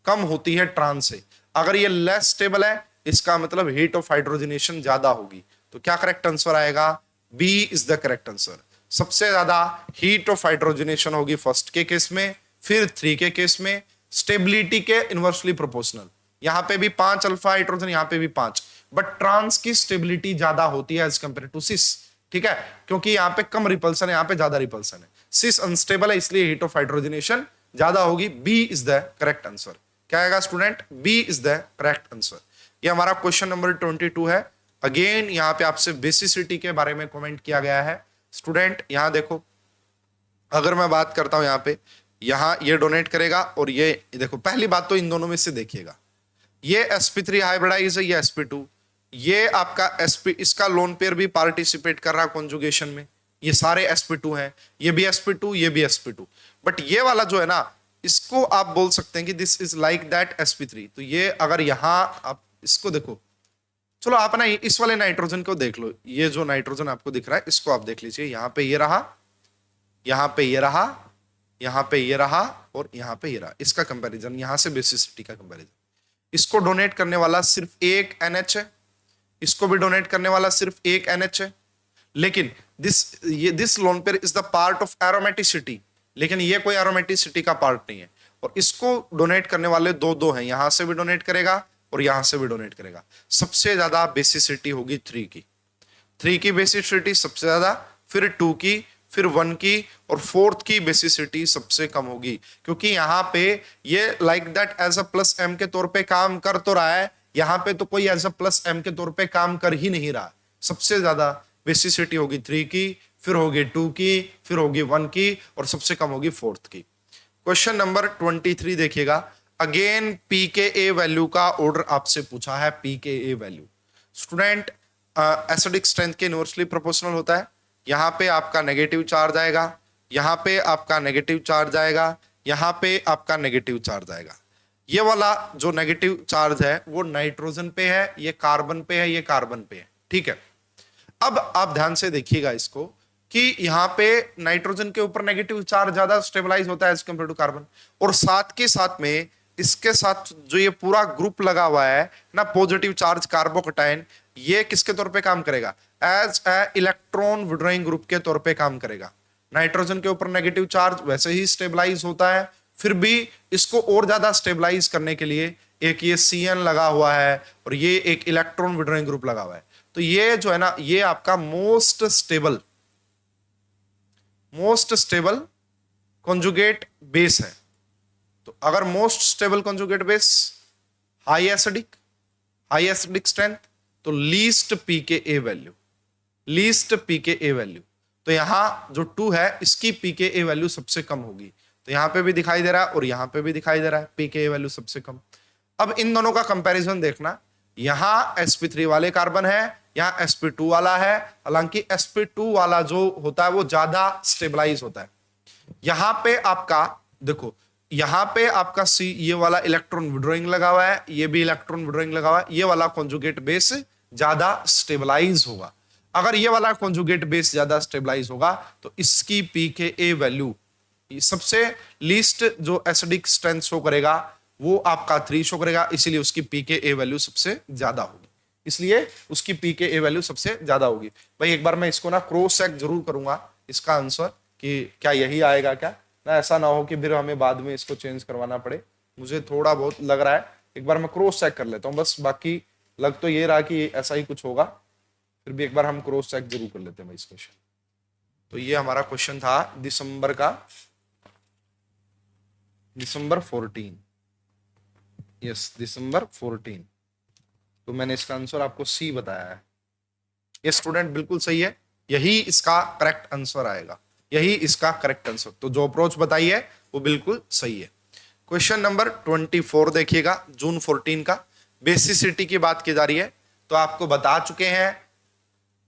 कम होती है ट्रांस से। अगर ये लेस स्टेबल है इसका मतलब हीट ऑफ हाइड्रोजनेशन ज्यादा होगी। तो क्या करेक्ट आंसर आएगा? B is the correct answer. सबसे ज्यादा हीट ऑफ हाइड्रोजनेशन होगी फर्स्ट के केस में, फिर 3 के केस में, स्टेबिलिटी के इनवर्सली प्रोपोर्शनल। यहां पे भी 5 अल्फा हाइड्रोजन, यहां पे भी 5, बट ट्रांस की स्टेबिलिटी ज्यादा होती है एज कंपेयर टू सिस, ठीक है, क्योंकि यहां पे कम रिपल्सन है, यहां पे ज्यादा रिपल्सन है। सिस अनस्टेबल है इसलिए हीट ऑफ हाइड्रोजनेशन ज्यादा होगी। B is the correct answer. क्या आएगा student? B is the correct answer. ये हमारा क्वेश्चन नंबर 22 है। अगेन यहाँ पे आपसे बेसिसिटी के बारे में कमेंट किया गया है। स्टूडेंट यहाँ देखो, अगर मैं बात करता हूं यहाँ पे, यहाँ ये डोनेट करेगा और ये देखो, पहली बात तो इन दोनों में से देखिएगा, ये sp3 हाइब्रिडाइज है, ये sp2, ये आपका sp, इसका लोन पेयर भी पार्टिसिपेट कर रहा है कॉन्जुगेशन में, ये सारे sp2 हैं, ये भी sp2, ये भी sp2, बट ये वाला जो है ना, इसको आप बोल सकते हैं कि this is like that sp3। तो ये अगर यहां आप इसको देखो, चलो आप ना इस वाले नाइट्रोजन को देख लो, ये जो नाइट्रोजन आपको दिख रहा है इसको आप देख लीजिए, यहां पे ये रहा, यहां पे ये रहा, यहां पे ये रहा और यहां पे ये रहा, इसका कंपैरिजन, यहां से बेसिसिटी का कंपैरिजन। इसको डोनेट करने वाला सिर्फ एक NH है, इसको भी डोनेट करने वाला सिर्फ एक NH है, लेकिन this lone pair is the part of aromaticity, लेकिन ये कोई एरोमेटिसिटी का पार्ट नहीं है, और इसको डोनेट करने वाले दो हैं, यहां से भी डोनेट करेगा और यहां से भी डोनेट करेगा। सबसे ज्यादा बेसिसिटी होगी 3 की बेसिसिटी सबसे ज्यादा, फिर 2 की, फिर 1 की, और 4th की बेसिसिटी सबसे कम होगी, क्योंकि यहां पे ये like that as a plus M के तौर पे काम कर तो रहा है, यहां पे तो कोई एज अ प्लस एम के तौर पे काम कर ही नहीं रहा। सबसे ज्यादा बेसिसिटी होगी 3 की, फिर होगी 2 की, फिर होगी 1 की, और सबसे कम होगी 4th की। क्वेश्चन नंबर 23 देखिएगा, अगेन पीके वैल्यू का ऑर्डर आपसे पूछा है, पीके वैल्यू। स्टूडेंट एसिडिक स्ट्रेंथ के इनवर्सली प्रोपोर्शनल होता है। यहाँ पे आपका नेगेटिव चार्ज आएगा, यहाँ पे आपका नेगेटिव चार्ज आएगा, यहाँ पे आपका नेगेटिव चार्ज आएगा। ये वाला जो नेगेटिव चार्ज है वो नाइट्रोजन पे है, ये कार्बन पे है, ये कार्बन पे है, ठीक है। अब आप ध्यान से देखिएगा इसको कि यहाँ पे नाइट्रोजन के ऊपर नेगेटिव चार्ज ज्यादा स्टेबलाइज होता है एज कम्पेयर टू कार्बन, और साथ के साथ में इसके साथ जो ये पूरा ग्रुप लगा हुआ है ना, पॉजिटिव चार्ज कार्बोकटाइन, ये किसके तौर पे काम करेगा? As a electron withdrawing group के तौर पे काम करेगा। नाइट्रोजन के ऊपर नेगेटिव चार्ज वैसे ही स्टेबलाइज होता है, फिर भी इसको और ज्यादा स्टेबलाइज करने के लिए एक ये CN लगा हुआ है और ये एक इलेक्ट्रॉन विड्रॉइंग ग्रुप लगा हुआ है। तो ये जो है ना, ये आपका मोस्ट स्टेबल कॉन्जुगेट बेस है। तो अगर most stable conjugate base, high acidic strength, तो लीस्ट pKa वैल्यू, तो यहां जो 2 है इसकी pKa वैल्यू सबसे कम होगी। तो यहां पे भी दिखाई दे रहा है और यहां पे भी दिखाई दे रहा है, pKa वैल्यू सबसे कम। अब इन दोनों का कंपैरिजन देखना, यहां sp3 वाले कार्बन है, यहां sp2 वाला है। हालांकि sp2 वाला जो होता है वो ज्यादा स्टेबलाइज होता है। यहां पे आपका देखो, यहां पे आपका ये वाला इलेक्ट्रॉन विड्रॉइंग लगा हुआ है, ये भी इलेक्ट्रॉन विड्रॉइंग लगा हुआ है, ये वाला कॉन्जुगेट बेस ज्यादा स्टेबलाइज होगा। अगर ये वाला कॉन्जुगेट बेस ज्यादा स्टेबलाइज होगा तो इसकी pKa वैल्यू सबसे लीस्ट जो एसिडिक स्ट्रेंथ शो करेगा वो आपका 3 शो करेगा, इसीलिए उसकी pKa वैल्यू सबसे ज्यादा होगी, इसलिए उसकी pKa वैल्यू सबसे ज्यादा होगी। भाई एक बार मैं इसको ना क्रॉस चेक जरूर करूंगा इसका आंसर कि क्या यही आएगा क्या ना, ऐसा ना हो कि फिर हमें बाद में इसको चेंज करवाना पड़े। मुझे थोड़ा बहुत लग रहा है, एक बार मैं क्रॉस चेक कर लेता हूँ बस, बाकी लग तो ये रहा कि ऐसा ही कुछ होगा, फिर भी एक बार हम क्रॉस चेक जरूर कर लेते हैं इस क्वेश्चन। तो ये हमारा क्वेश्चन था दिसंबर 14, यस दिसंबर 14। तो मैंने इसका आंसर आपको C बताया है। ये स्टूडेंट बिल्कुल सही है, यही इसका करेक्ट आंसर आएगा, यही इसका करेक्ट आंसर। तो जो अप्रोच बताई है वो बिल्कुल सही है। क्वेश्चन नंबर 24 देखिएगा, जून 14 का। बेसिसिटी की बात की जा रही है, तो आपको बता चुके हैं।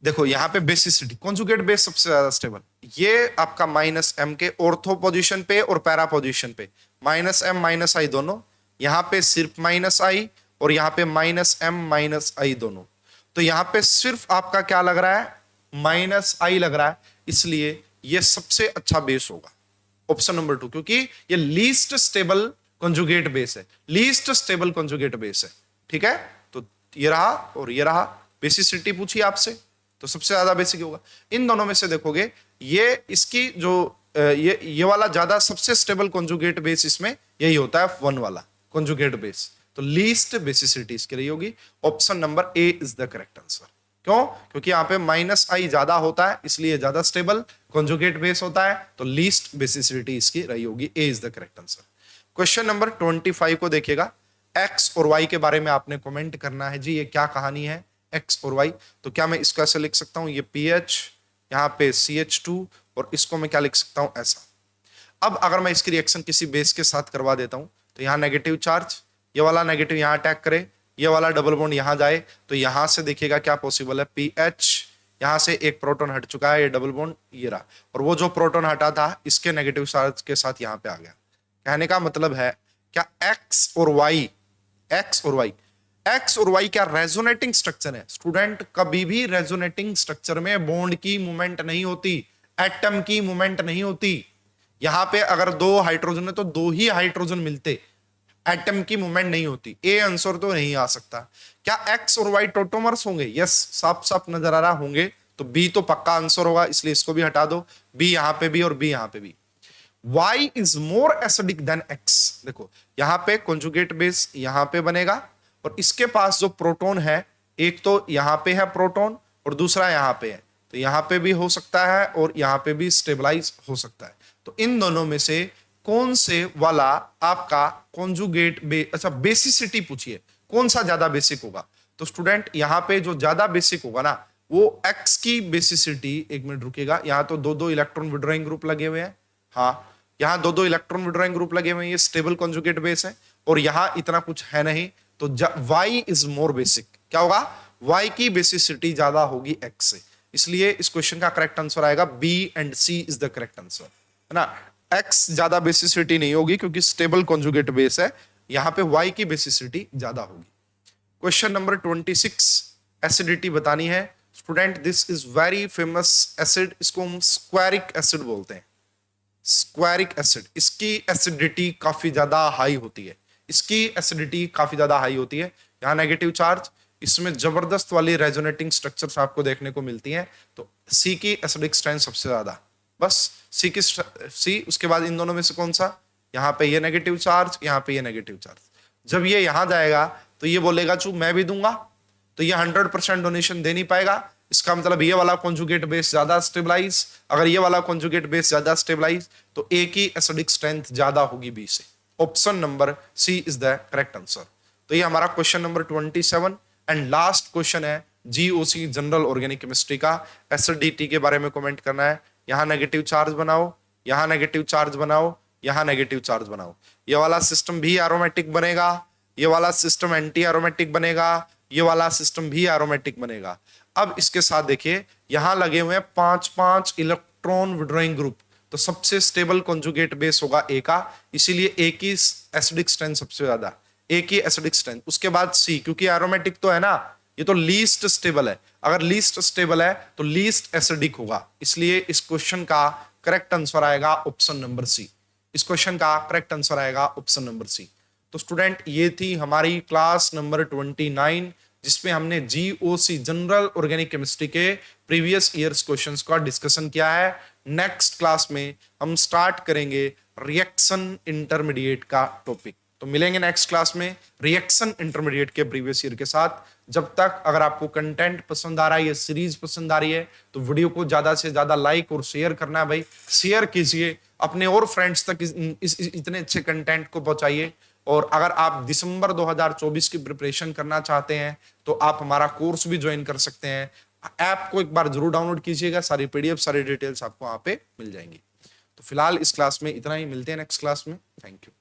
देखो यहाँ पे बेसिसिटी, कॉन्जुगेट बेस सबसे ज्यादा स्टेबल, ये आपका -m के ऑर्थो पोजीशन पे और पैरा पोजीशन पे, -m -i दोनों, यहाँ पे सिर्फ -i और यहाँ पे -m -i दोनों। तो यहाँ पे सिर्फ आपका क्या लग रहा है? -i लग रहा है, इसलिए ये सबसे अच्छा बेस होगा ऑप्शन नंबर 2, क्योंकि ये लीस्ट स्टेबल कॉन्जुगेट बेस है, लीस्ट स्टेबल कॉन्जुगेट बेस है, ठीक है। तो ये रहा और ये रहा, बेसिसिटी पूछी आपसे तो सबसे ज्यादा बेसिक होगा। इन दोनों में से देखोगे ये इसकी जो ये वाला ज्यादा सबसे स्टेबल कॉन्जुगेट बेस इसमें यही होता है 1 वाला कॉन्जुगेट बेस, तो लीस्ट बेसिसिटी इसके लिए होगी। Option number A is the correct answer. क्यों? क्योंकि यहाँ पे -i ज्यादा होता है, इसलिए ज्यादा स्टेबल कॉन्जुगेट बेस होता है, तो लीस्ट बेसिसिटी इसकी रही होगी, A is the correct answer. Question number 25 को देखिएगा, एक्स और वाई के बारे में आपने कमेंट करना है जी, ये क्या कहानी है एक्स और वाई। तो क्या मैं इसको ऐसे लिख सकता हूं, ये PH, यहाँ पे CH2, और इसको मैं क्या लिख सकता हूं, ऐसा। अब अगर मैं इसकी रिएक्शन किसी बेस के साथ करवा देता हूं, तो यहाँ नेगेटिव चार्ज, ये वाला नेगेटिव यहाँ अटैक करे, ये वाला डबल बॉन्ड यहाँ जाए, तो यहां से देखिएगा क्या पॉसिबल है, PH, यहां से एक प्रोटॉन हट चुका है, ये डबल बॉन्ड ये रहा, और वो जो प्रोटॉन हटा था इसके नेगेटिव चार्ज के साथ यहाँ पे आ गया। कहने का मतलब है क्या एक्स और वाई क्या रेजोनेटिंग स्ट्रक्चर है? स्टूडेंट, कभी भी रेजोनेटिंग स्ट्रक्चर में बॉन्ड की मूवमेंट नहीं होती, एटम की मूवमेंट नहीं होती। यहां पे अगर 2 हाइड्रोजन है तो 2 ही हाइड्रोजन मिलते, एटम की मूवमेंट नहीं होती। ए आंसर तो नहीं आ सकता। क्या एक्स और वाई टोटोमर्स होंगे? यस, साफ साफ नजर आ रहा होंगे, तो बी तो पक्का आंसर होगा, इसलिए इसको भी हटा दो, बी यहां पे भी और बी यहां पे भी। Y is more acidic then X। देखो यहां पे कॉन्जुगेट बेस यहां पे बनेगा, और इसके पास जो प्रोटॉन है, एक तो यहां पे है प्रोटॉन और दूसरा यहां पे है, तो यहां पे भी हो सकता है और यहां पे भी स्टेबलाइज हो सकता है। तो इन दोनों में से कौन से वाला आपका कॉन्जुगेट अच्छा बेसिसिटी पूछिए, कौन सा ज्यादा बेसिक होगा? तो स्टूडेंट यहां पे जो ज्यादा बेसिक होगा ना, वो X की बेसिसिटी, एक मिनट रुकेगा, यहां तो 2-2 इलेक्ट्रॉन विड्रॉइंग ग्रुप लगे हुए हैं, हाँ यहां 2-2 इलेक्ट्रॉन विड्रॉइंग ग्रुप लगे हुए हैं, ये स्टेबल कॉन्जुगेट बेस है, और यहां इतना कुछ है नहीं, तो Y इज मोर बेसिक। क्या होगा? y की बेसिसिटी ज्यादा होगी x से, इसलिए इस क्वेश्चन का करेक्ट आंसर आएगा B and C is the correct answer, है ना। x ज्यादा बेसिसिटी नहीं होगी क्योंकि स्टेबल कॉन्जुगेट बेस है, यहां पे y की बेसिसिटी ज्यादा होगी। क्वेश्चन नंबर 26, एसिडिटी बतानी है student. This is very famous acid, इसको हम स्क्वायरिक एसिड बोलते हैं। स्क्वायरिक एसिड, इसकी एसिडिटी काफी ज्यादा हाई होती है, इसकी एसिडिटी काफी ज्यादा हाई होती है। यहाँ नेगेटिव चार्ज, इसमें जबरदस्त वाली रेजोनेटिंग स्ट्रक्चर्स आपको देखने को मिलती हैं। तो सी की एसिडिक स्ट्रेंथ सबसे ज्यादा, बस सी। उसके बाद इन दोनों में से कौन सा, यहाँ पे ये नेगेटिव चार्ज, यहाँ पे ये नेगेटिव चार्ज। जब ये यहां जाएगा तो ये बोलेगा चू मैं भी दूंगा, तो ये 100% डोनेशन दे नहीं पाएगा। इसका मतलब ये वाला कॉन्जुगेट बेस ज्यादा स्टेबलाइज, अगर ये वाला कॉन्जुगेट बेस ज्यादा स्टेबलाइज तो ए की एसिडिक स्ट्रेंथ ज्यादा होगी बी से। Option number C is the correct answer. तो ये हमारा question number 27 and last question है जीओसी जनरल ऑर्गेनिक केमिस्ट्री का। एसिडिटी के बारे में कमेंट करना है। यहां नेगेटिव चार्ज बनाओ, यहां नेगेटिव चार्ज बनाओ, यहां नेगेटिव चार्ज बनाओ। ये वाला सिस्टम भी एरोमेटिक बनेगा, ये वाला सिस्टम एंटी एरोमेटिक बनेगा, ये वाला सिस्टम भी एरोमेटिक बनेगा। अब इसके साथ देखिए यहां लगे हुए हैं 5-5 इलेक्ट्रॉन विड्रॉइंग ग्रुप, तो सबसे स्टेबल कॉन्जुगेट बेस होगा ए का, इसीलिए ए की एसिडिक स्ट्रेंथ सबसे ज्यादा, ए की एसिडिक स्ट्रेंथ। उसके बाद सी, क्योंकि एरोमेटिक तो है ना, ये तो लीस्ट स्टेबल है, अगर लीस्ट स्टेबल है तो लीस्ट एसिडिक होगा, इसलिए इस क्वेश्चन का करेक्ट आंसर आएगा ऑप्शन नंबर सी। इस क्वेश्चन का करेक्ट आंसर आएगा ऑप्शन नंबर सी। तो स्टूडेंट ये थी हमारी क्लास नंबर 29, जिसमें हमने जीओसी जनरल ऑर्गेनिक केमिस्ट्री के प्रीवियस ईयर्स क्वेश्चंस का डिस्कशन किया है। नेक्स्ट क्लास में हम स्टार्ट करेंगे रिएक्शन इंटरमीडिएट का टॉपिक। तो मिलेंगे नेक्स्ट क्लास में रिएक्शन इंटरमीडिएट के प्रीवियस ईयर के साथ। जब तक अगर आपको कंटेंट पसंद आ रहा है, ये सीरीज पसंद आ रही है, तो वीडियो को ज्यादा से ज्यादा लाइक और शेयर करना है भाई, शेयर कीजिए अपने और फ्रेंड्स तक इतने अच्छे कंटेंट को पहुंचाइए। और अगर आप दिसंबर 2024 की प्रिपरेशन करना चाहते हैं तो आप हमारा कोर्स भी ज्वाइन कर सकते हैं। ऐप को एक बार जरूर डाउनलोड कीजिएगा, सारी पीडीएफ सारी डिटेल्स आपको वहां पे मिल जाएंगी। तो फिलहाल इस क्लास में इतना ही, मिलते हैं नेक्स्ट क्लास में। Thank you.